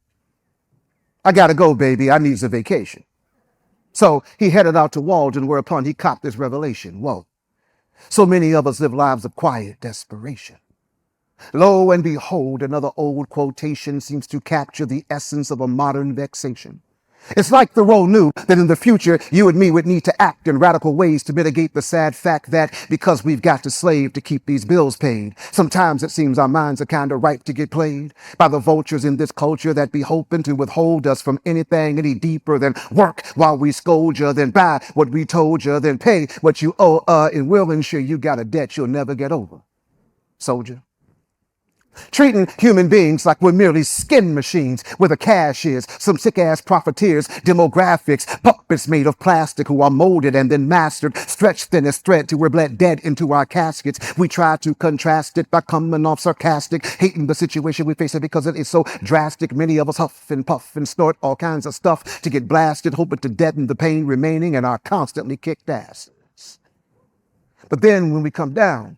I gotta go, baby. I needs a vacation. So he headed out to Walden, whereupon he copped this revelation. Whoa. So many of us live lives of quiet desperation. Lo and behold, another old quotation seems to capture the essence of a modern vexation. It's like Thoreau knew that in the future, you and me would need to act in radical ways to mitigate the sad fact that because we've got to slave to keep these bills paid, sometimes it seems our minds are kind of ripe to get played by the vultures in this culture that be hoping to withhold us from anything any deeper than work while we scold you, then buy what we told you, then pay what you owe, and we'll ensure you got a debt you'll never get over, soldier. Treating human beings like we're merely skin machines where the cash is, some sick-ass profiteers, demographics, puppets made of plastic who are molded and then mastered, stretched thin as thread till we're bled dead into our caskets. We try to contrast it by coming off sarcastic, hating the situation we face it because it is so drastic. Many of us huff and puff and snort all kinds of stuff to get blasted, hoping to deaden the pain remaining in our constantly kicked asses. But then when we come down,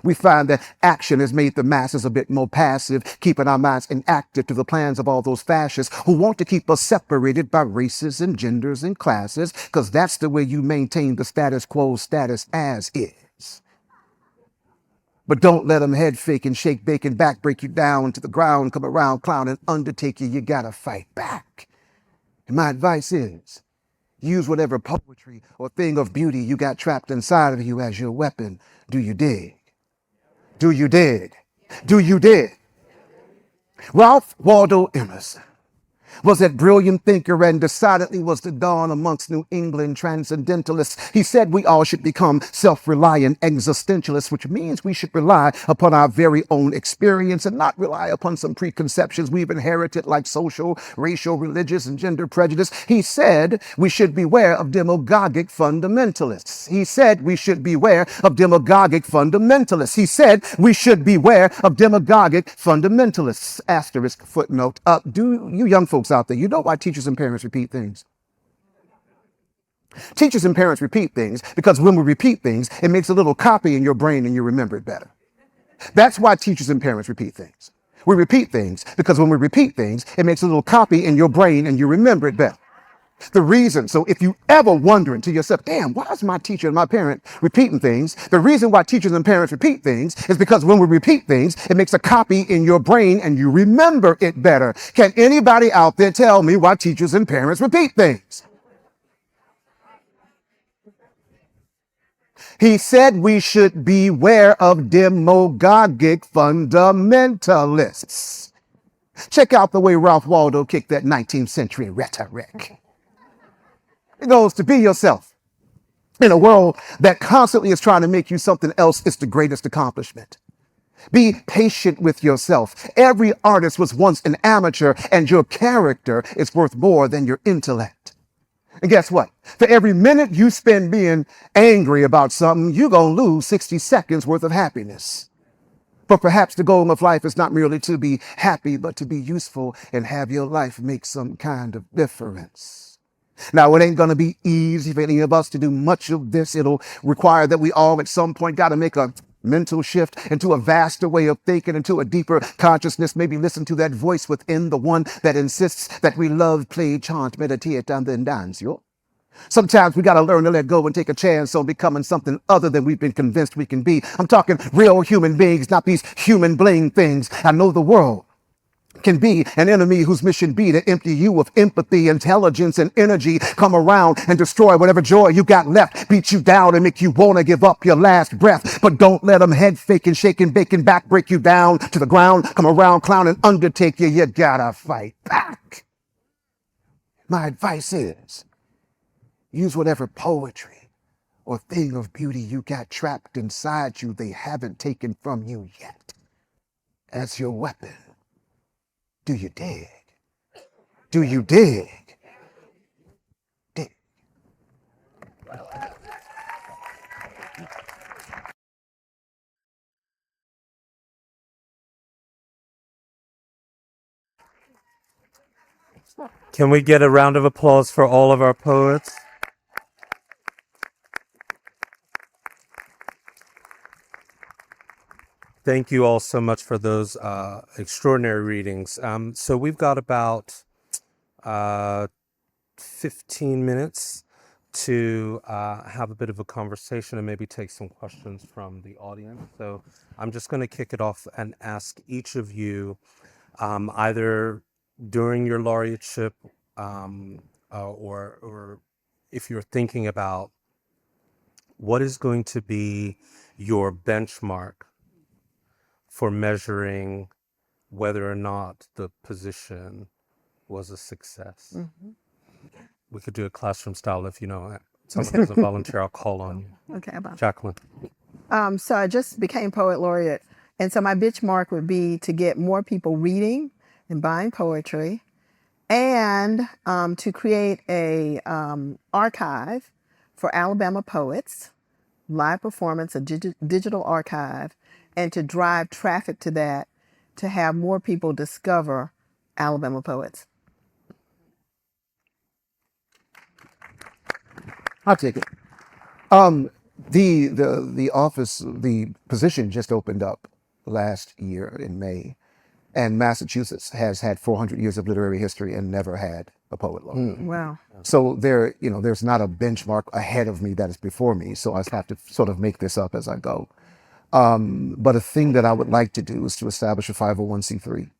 we find that action has made the masses a bit more passive, keeping our minds inactive to the plans of all those fascists who want to keep us separated by races and genders and classes, because that's the way you maintain the status quo status as is. But don't let them head fake and shake, bake, and back break you down to the ground, come around, clown, and undertake you. You gotta fight back. And my advice is, use whatever poetry or thing of beauty you got trapped inside of you as your weapon. Do you dig? Do you dig? Do you dig? Ralph Waldo Emerson was that brilliant thinker and decidedly was the dawn amongst New England transcendentalists. He said we all should become self-reliant existentialists, which means we should rely upon our very own experience and not rely upon some preconceptions we've inherited like social, racial, religious, and gender prejudice. He said we should beware of demagogic fundamentalists. He said we should beware of demagogic fundamentalists. He said we should beware of demagogic fundamentalists. Asterisk footnote. Do you young folks out there, you know why teachers and parents repeat things? Teachers and parents repeat things because when we repeat things, it makes a little copy in your brain and you remember it better. That's why teachers and parents repeat things. We repeat things because when we repeat things, it makes a little copy in your brain and you remember it better. The reason, so if you ever wondering to yourself, damn, why is my teacher and my parent repeating things? The reason why teachers and parents repeat things is because when we repeat things, it makes a copy in your brain and you remember it better. Can anybody out there tell me why teachers and parents repeat things? He said we should beware of demagogic fundamentalists. Check out the way Ralph Waldo kicked that 19th century rhetoric. It goes to be yourself. In a world that constantly is trying to make you something else, it's the greatest accomplishment. Be patient with yourself. Every artist was once an amateur, and your character is worth more than your intellect. And guess what? For every minute you spend being angry about something, you're going to lose 60 seconds worth of happiness. But perhaps the goal of life is not merely to be happy, but to be useful and have your life make some kind of difference. Now, it ain't going to be easy for any of us to do much of this. It'll require that we all at some point got to make a mental shift into a vaster way of thinking, into a deeper consciousness, maybe listen to that voice within, the one that insists that we love, play, chant, meditate, and then dance. Sometimes we got to learn to let go and take a chance on becoming something other than we've been convinced we can be. I'm talking real human beings, not these human bling things. I know the world can be an enemy whose mission be to empty you of empathy, intelligence, and energy, come around and destroy whatever joy you got left, beat you down and make you want to give up your last breath. But don't let them head fake and shake and bake and back break you down to the ground, come around, clown, and undertake you. You gotta fight back. My advice is, use whatever poetry or thing of beauty you got trapped inside you they haven't taken from you yet as your weapon. Do you dig? Do you dig? Dig. Can we get a round of applause for all of our poets? Thank you all so much for those extraordinary readings. So we've got about 15 minutes to have a bit of a conversation and maybe take some questions from the audience. So I'm just going to kick it off and ask each of you, either during your laureateship or if you're thinking about what is going to be your benchmark for measuring whether or not the position was a success. We could do a classroom style if someone doesn't volunteer, I'll call on you. Okay, about. Jacqueline. So I just became poet laureate, and so my benchmark would be to get more people reading and buying poetry, and to create a archive for Alabama poets, live performance, a digital archive, and to drive traffic to that, to have more people discover Alabama poets. I'll take it. The office, the position just opened up last year in May, and Massachusetts has had 400 years of literary history and never had a poet laureate. Wow. So there's not a benchmark ahead of me that is before me. So I have to sort of make this up as I go. But a thing that I would like to do is to establish a 501c3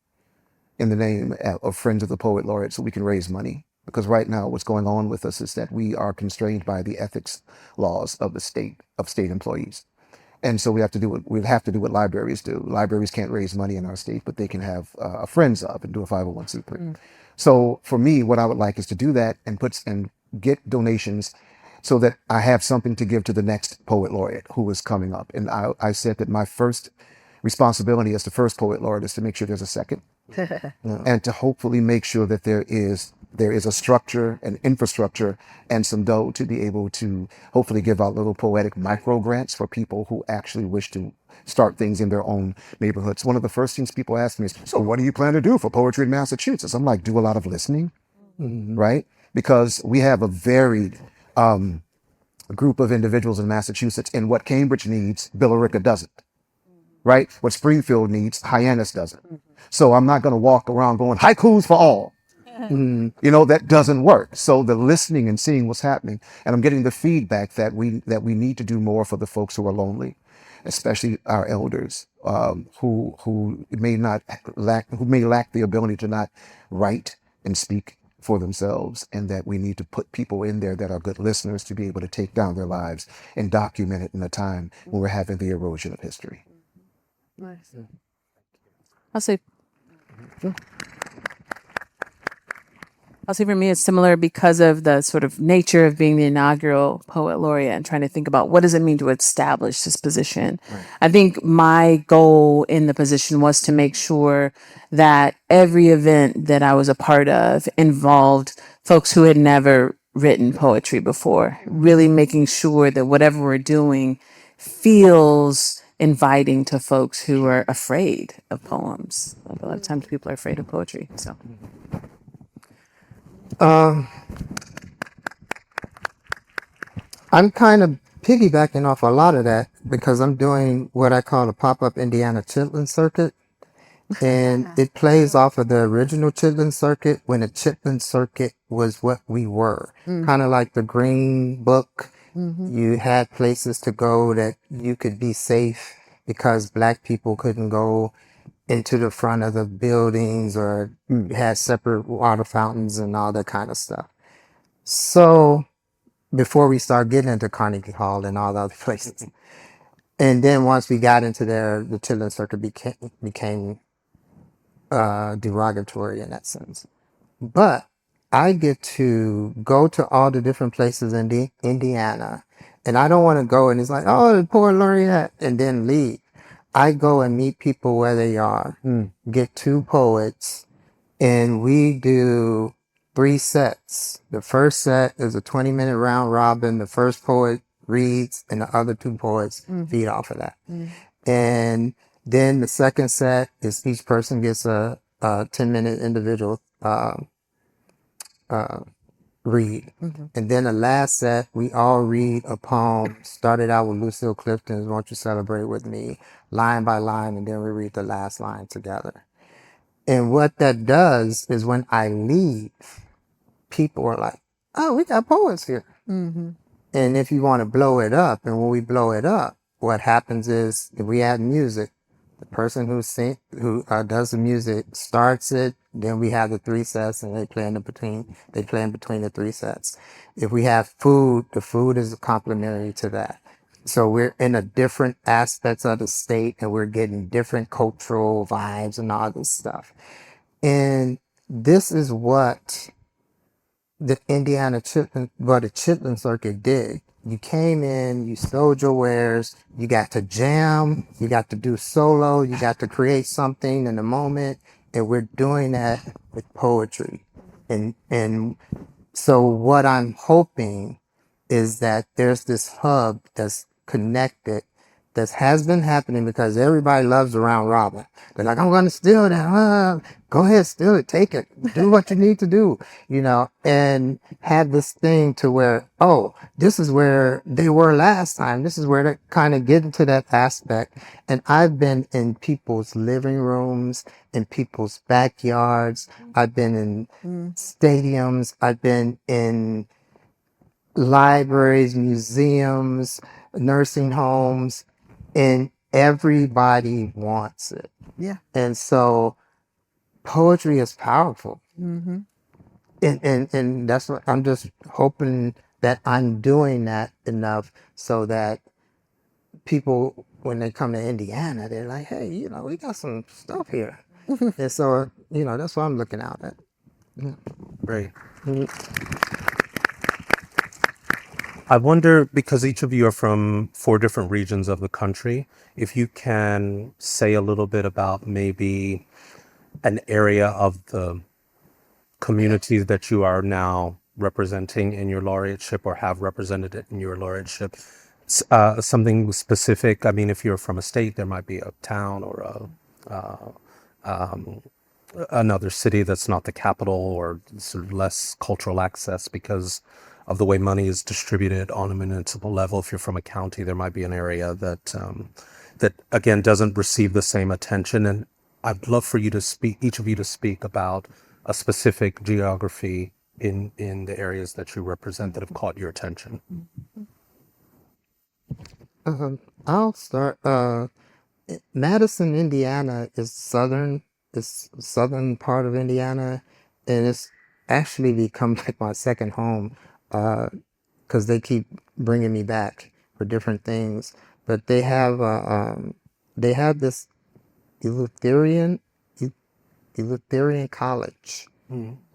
in the name of Friends of the Poet Laureate, so we can raise money. Because right now, what's going on with us is that we are constrained by the ethics laws of the state employees. And so we have to do what libraries do. Libraries can't raise money in our state, but they can have a Friends of and do a 501c3. So for me, what I would like is to do that and get donations so that I have something to give to the next poet laureate who is coming up. And I said that my first responsibility as the first poet laureate is to make sure there's a second, and to hopefully make sure that there is a structure, an infrastructure, and some dough to be able to hopefully give out little poetic micro grants for people who actually wish to start things in their own neighborhoods. One of the first things people ask me is, so what do you plan to do for poetry in Massachusetts? I'm like, do a lot of listening, right? Because we have a varied group of individuals in Massachusetts, and what Cambridge needs, Billerica doesn't. Right? What Springfield needs, Hyannis doesn't. So I'm not going to walk around going, haikus for all. That doesn't work. So the listening and seeing what's happening, and I'm getting the feedback that we need to do more for the folks who are lonely, especially our elders, who may lack the ability to not write and speak for themselves, and that we need to put people in there that are good listeners to be able to take down their lives and document it in a time when we're having the erosion of history. Nice. I'll say for me, it's similar because of the sort of nature of being the inaugural poet laureate and trying to think about what does it mean to establish this position. Right. I think my goal in the position was to make sure that every event that I was a part of involved folks who had never written poetry before, really making sure that whatever we're doing feels inviting to folks who are afraid of poems. A lot of times people are afraid of poetry. So I'm kind of piggybacking off a lot of that because I'm doing what I call a pop-up Indiana Chitlin circuit. And it plays off of the original Chitlin circuit when the Chitlin circuit was what we were. Kind of like the Green Book. You had places to go that you could be safe because Black people couldn't go into the front of the buildings or had separate water fountains and all that kind of stuff. So before we start getting into Carnegie Hall and all the other places. And then once we got into there, the Chitlin circuit became derogatory in that sense. But I get to go to all the different places in Indiana, and I don't want to go and it's like, oh, the poet laureate, and then leave. I go and meet people where they are, get 2 poets, and we do 3 sets. The first set is a 20-minute round robin. The first poet reads, and the other 2 poets feed off of that. And then the second set is each person gets a 10-minute individual read. And then the last set, we all read a poem. Started out with Lucille Clifton's Won't You Celebrate With Me, line by line, and then we read the last line together. And what that does is when I leave, people are like, oh, we got poets here. And if you want to blow it up, and when we blow it up, what happens is if we add music, The person who does the music starts it. Then we have the three sets, and they play in between. They play in between the three sets. If we have food, the food is complementary to that. So we're in a different aspects of the state, and we're getting different cultural vibes and all this stuff. And this is what the the Chitlin Circuit did. You came in, you sold your wares, you got to jam, you got to do solo, you got to create something in the moment, and we're doing that with poetry. And so what I'm hoping is that there's this hub that's connected that has been happening because everybody loves the round robin. They're like, I'm going to steal that. Go ahead, steal it, take it, do what you need to do, and have this thing to where, oh, this is where they were last time. This is where they kind of get into that aspect. And I've been in people's living rooms, in people's backyards. I've been in stadiums. I've been in libraries, museums, nursing homes, and everybody wants it. Yeah. And so poetry is powerful. Mm-hmm. And that's what I'm just hoping that I'm doing that enough so that people, when they come to Indiana, they're like, hey, we got some stuff here. And so, that's what I'm looking out at. Yeah. Great. Mhm. I wonder, because each of you are from 4 different regions of the country, if you can say a little bit about maybe an area of the community that you are now representing in your laureateship or have represented it in your laureateship. Something specific. I mean, if you're from a state, there might be a town or another city that's not the capital or sort of less cultural access because of the way money is distributed on a municipal level. If you're from a county, there might be an area that that again doesn't receive the same attention. And I'd love for you to speak, each of you to speak about a specific geography in the areas that you represent that have caught your attention. I'll start. Madison, Indiana is southern part of Indiana, and it's actually become like my second home because they keep bringing me back for different things. But they have this Eleutherian Eleutherian college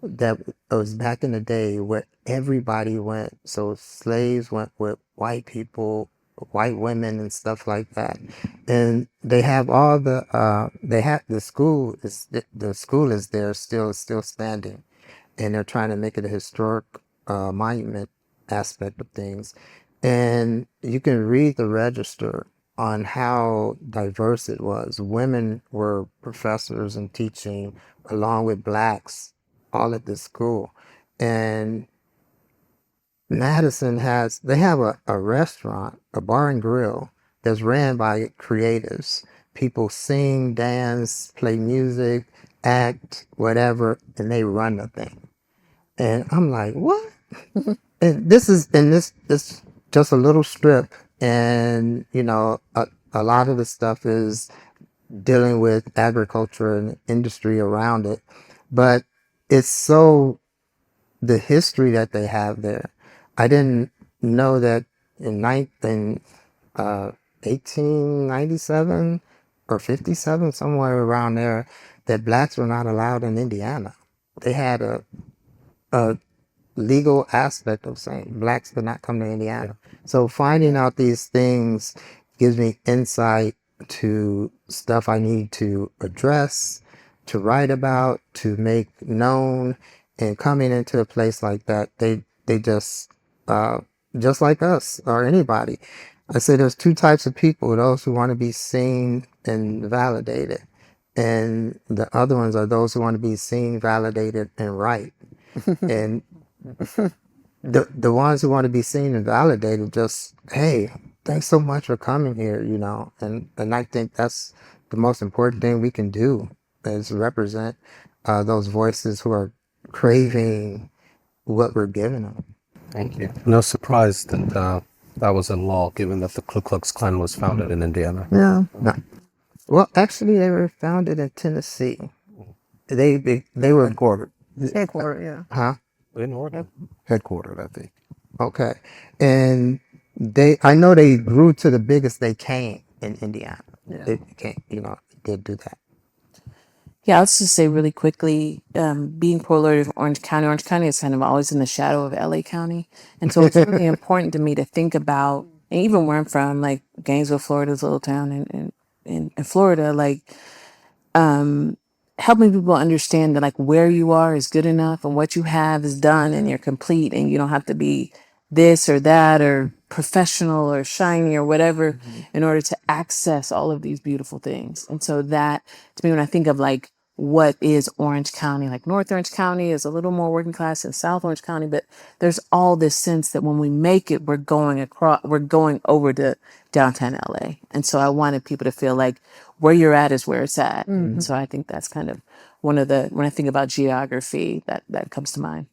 that was back in the day where everybody went. So slaves went with white people, white women and stuff like that. And they have all they have the school is there still standing. And they're trying to make it a historic monument aspect of things. And you can read the register on how diverse it was. Women were professors and teaching along with blacks all at this school. And Madison they have a restaurant, a bar and grill that's ran by creatives. People sing, dance, play music, act, whatever, and they run the thing. And I'm like, what? And this just a little strip, and a lot of the stuff is dealing with agriculture and industry around it, but it's so the history that they have there. I didn't know that in 1897 or 57, somewhere around there, that blacks were not allowed in Indiana. They had a legal aspect of saying blacks could not come to Indiana. So finding out these things gives me insight to stuff I need to address, to write about, to make known. And coming into a place like that, they just like us or anybody. I say there's 2 types of people: those who want to be seen and validated, and the other ones are those who want to be seen, validated, and right. And the ones who want to be seen and validated, just, hey, thanks so much for coming here, and I think that's the most important thing we can do is represent those voices who are craving what we're giving them. Thank you. No surprise that that was a law, given that the Ku Klux Klan was founded in Indiana. Yeah. No. Well, actually, they were founded in Tennessee. They were Headquartered. Headquarters, yeah. huh? In Oregon. Headquartered, I think. Okay, and I know they grew to the biggest they came in Indiana. They came, did do that. Yeah, I'll just say really quickly, being pro-laureate of Orange County is kind of always in the shadow of LA County. And so it's really important to me to think about, and even where I'm from, like Gainesville, Florida's a little town in Florida, like helping people understand that like where you are is good enough and what you have is done and you're complete and you don't have to be this or that or professional or shiny or whatever in order to access all of these beautiful things. And so that to me, when I think of like what is Orange County, like North Orange County is a little more working class than South Orange County, but there's all this sense that when we make it, we're going over to downtown LA. And so I wanted people to feel like where you're at is where it's at. And so I think that's kind of one of the, when I think about geography, that comes to mind.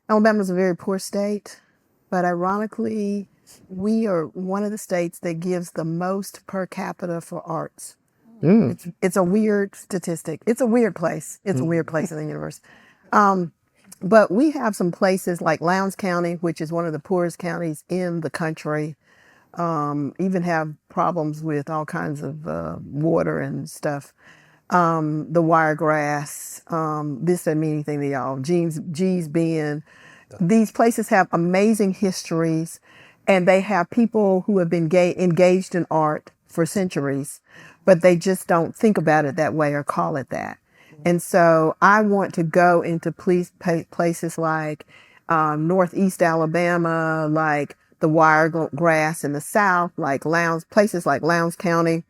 Alabama's a very poor state, but ironically, we are one of the states that gives the most per capita for arts. It's a weird statistic. It's a weird place. It's a weird place in the universe. But we have some places like Lowndes County, which is one of the poorest counties in the country, even have problems with all kinds of water and stuff. The Wiregrass, this doesn't mean anything to y'all. G's Bend. These places have amazing histories, and they have people who have been engaged in art for centuries, but they just don't think about it that way or call it that. And so I want to go into places like Northeast Alabama, like the Wiregrass in the South, like places like Lowndes County,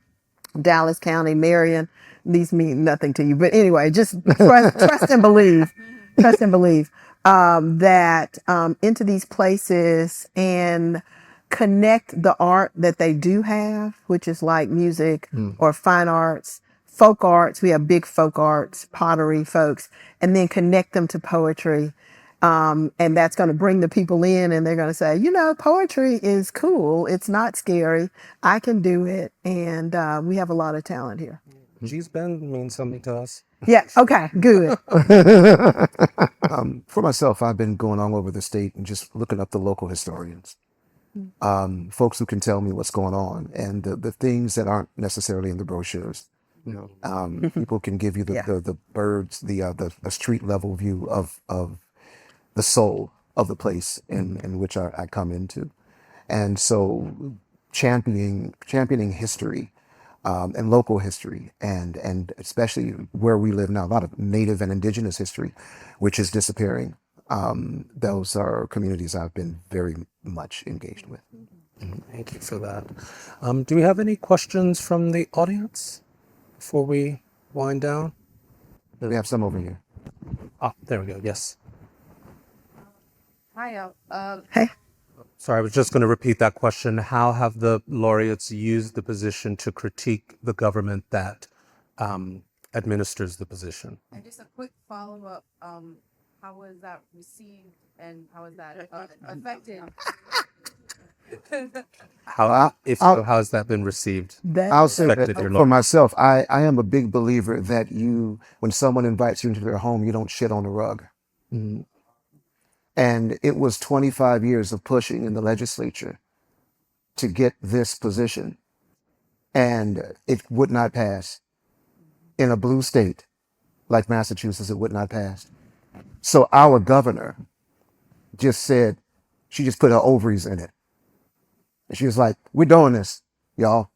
Dallas County, Marion. These mean nothing to you, but anyway, just trust and believe. Trust and believe that into these places and connect the art that they do have, which is like music or fine arts, folk arts. We have big folk arts, pottery folks, and then connect them to poetry. And that's going to bring the people in and they're going to say, poetry is cool. It's not scary. I can do it. And we have a lot of talent here. G's Bend means something to us. Yeah. Okay. Good. For myself, I've been going all over the state and just looking up the local historians, folks who can tell me what's going on and the things that aren't necessarily in the brochures. People can give you the birds, the street level view of the soul of the place in which I come into. And so championing history and local history and especially where we live now, a lot of native and indigenous history, which is disappearing. Those are communities I've been very much engaged with. Thank you for that. Do we have any questions from the audience before we wind down? We have some over here. There we go. Yes. Hi, Hey. Sorry, I was just going to repeat that question. How have the laureates used the position to critique the government that administers the position? and just a quick follow-up. How was that received and how was that affected? How has that been received? I'll say Affected that your for life. myself, I am a big believer that when someone invites you into their home, you don't shit on the rug. And it was 25 years of pushing in the legislature to get this position, and it would not pass. In a blue state like Massachusetts, it would not pass. So our governor just said, she just put her ovaries in it. And she was like, we're doing this, y'all.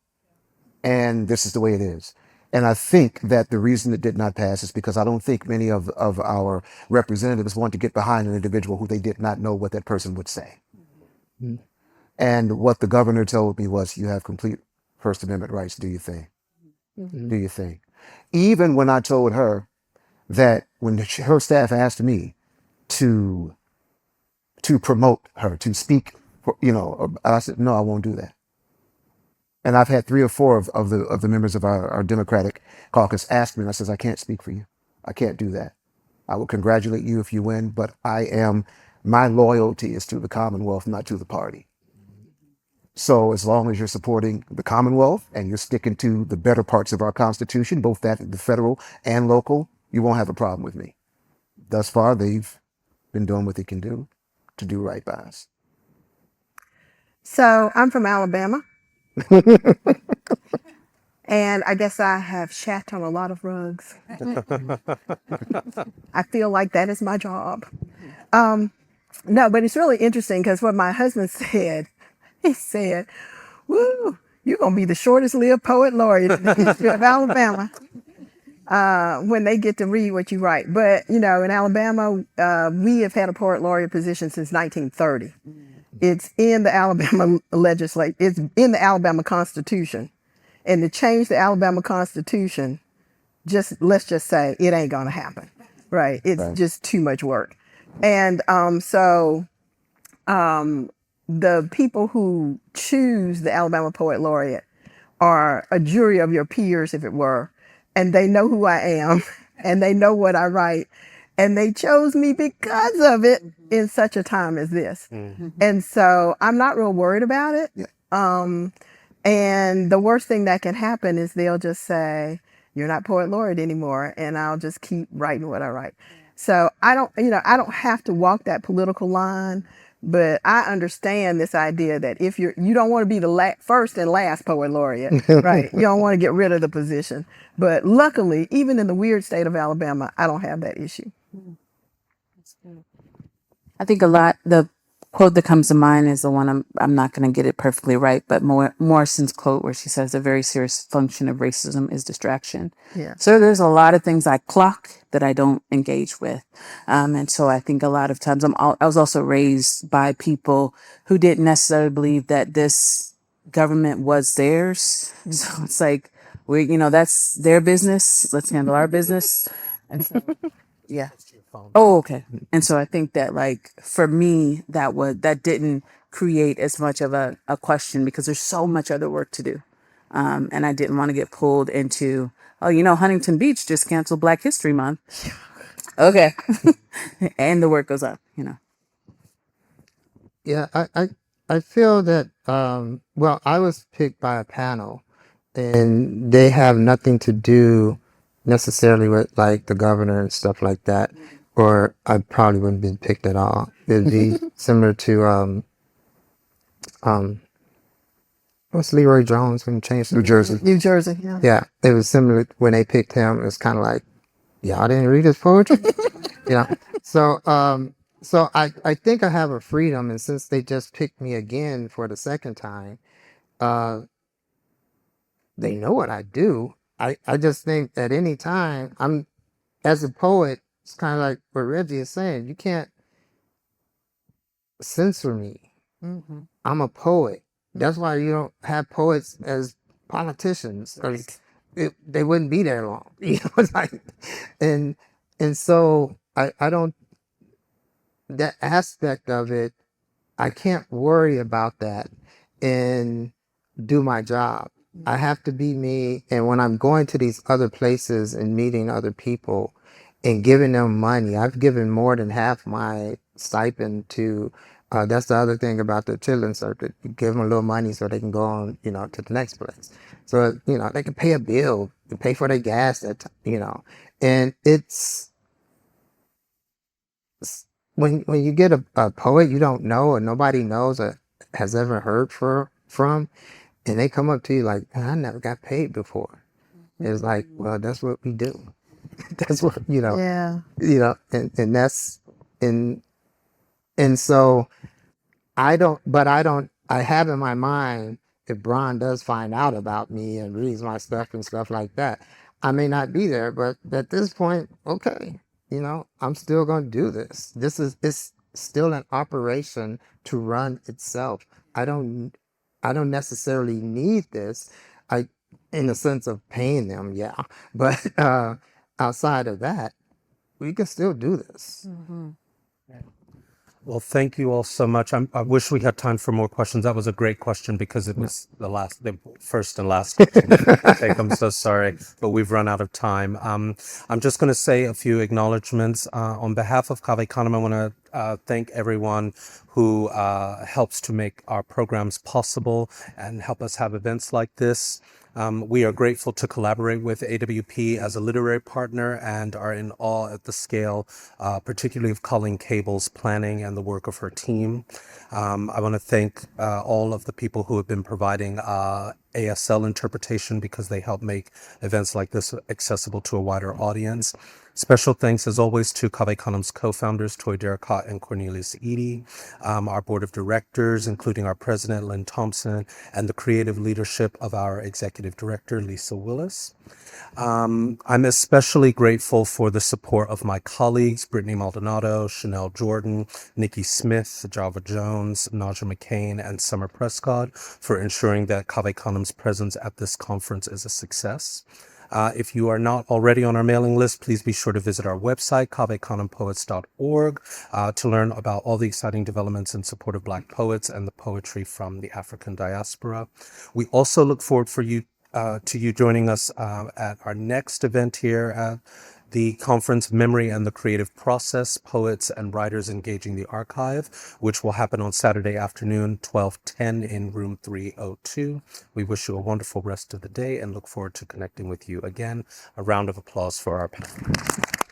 And this is the way it is. And I think that the reason it did not pass is because I don't think many of our representatives want to get behind an individual who they did not know what that person would say. And what the governor told me was, you have complete First Amendment rights, do your thing. Do your thing. Even when I told her that when her staff asked me to promote her, to speak, I said, no, I won't do that. And I've had 3 or 4 of the members of our Democratic caucus ask me, and I says, I can't speak for you. I can't do that. I will congratulate you if you win, but my loyalty is to the Commonwealth, not to the party. So as long as you're supporting the Commonwealth and you're sticking to the better parts of our Constitution, both that the federal and local, you won't have a problem with me. Thus far, they've been doing what they can do to do right by us. So I'm from Alabama, and I guess I have shat on a lot of rugs. I feel like that is my job. No, but it's really interesting because what my husband said, he said, "Woo, you're gonna be the shortest lived poet laureate in the history of Alabama." When they get to read what you write. But, in Alabama, we have had a poet laureate position since 1930. It's in the Alabama legislature. It's in the Alabama Constitution. And to change the Alabama Constitution, let's just say it ain't going to happen. Right. It's just too much work. And the people who choose the Alabama Poet Laureate are a jury of your peers, if it were, and they know who I am and they know what I write. And they chose me because of it in such a time as this. And so I'm not real worried about it. Yeah. And the worst thing that can happen is they'll just say, "You're not poet laureate anymore." And I'll just keep writing what I write. So I don't have to walk that political line, but I understand this idea that if you don't want to be the first and last poet laureate, right? You don't want to get rid of the position. But luckily, even in the weird state of Alabama, I don't have that issue. I think the quote that comes to mind is the one I'm not going to get it perfectly right, but Morrison's quote where she says, "A very serious function of racism is distraction." Yeah. So there's a lot of things I clock that I don't engage with. And so I think a lot of times I was also raised by people who didn't necessarily believe that this government was theirs. So it's like, that's their business. Let's handle our business. And so, yeah. Oh, okay. And so I think that, like, for me, that didn't create as much of a question because there's so much other work to do. And I didn't want to get pulled into, Huntington Beach just canceled Black History Month. Okay. And the work goes on, Yeah, I feel that, well, I was picked by a panel and they have nothing to do necessarily with like the governor and stuff like that, or I probably wouldn't have been picked at all. It'd be similar to, what's Leroy Jones when he changed to New Jersey. New Jersey, yeah. Yeah, it was similar when they picked him. It was kind of like, y'all didn't read his poetry? So I think I have a freedom, and since they just picked me again for the second time, they know what I do. I just think at any time as a poet, it's kind of like what Reggie is saying. You can't censor me. Mm-hmm. I'm a poet. That's why you don't have poets as politicians, because they wouldn't be there long. It's like, and so I don't, that aspect of it, I can't worry about that and do my job. I have to be me. And when I'm going to these other places and meeting other people and giving them money, I've given more than half my stipend to, that's the other thing about the children's circuit. You give them a little money so they can go on, to the next place. So, they can pay a bill, to pay for their gas, and it's, when you get a poet you don't know or nobody knows or has ever heard from, and they come up to you like, "I never got paid before." It's like, well, that's what we do. That's what, Yeah. And that's, and so I have in my mind, if Bron does find out about me and reads my stuff and stuff like that, I may not be there, but at this point, okay, I'm still going to do this. It's still an operation to run itself. I don't necessarily need this. In the sense of paying them, yeah. But outside of that, we can still do this. Mm-hmm. Well, thank you all so much. I wish we had time for more questions. That was a great question because it was the first and last question. I'm so sorry, but we've run out of time. I'm just going to say a few acknowledgments. On behalf of Canem, I want to thank everyone who helps to make our programs possible and help us have events like this. We are grateful to collaborate with AWP as a literary partner and are in awe at the scale, particularly of Colleen Cable's planning and the work of her team. I want to thank all of the people who have been providing ASL interpretation because they help make events like this accessible to a wider audience. Special thanks, as always, to Cave Canem's co-founders, Toy Derricott and Cornelius Eady, our board of directors, including our president, Lynn Thompson, and the creative leadership of our executive director, Lisa Willis. I'm especially grateful for the support of my colleagues, Brittany Maldonado, Chanel Jordan, Nikki Smith, Java Jones, Naja McCain, and Summer Prescott for ensuring that Cave Canem's presence at this conference is a success. If you are not already on our mailing list, please be sure to visit our website, cavecanempoets.org, to learn about all the exciting developments in support of Black poets and the poetry from the African diaspora. We also look forward to you joining us at our next event here at the conference, Memory and the Creative Process, Poets and Writers Engaging the Archive, which will happen on Saturday afternoon, 12:10 in room 302. We wish you a wonderful rest of the day and look forward to connecting with you again. A round of applause for our panel.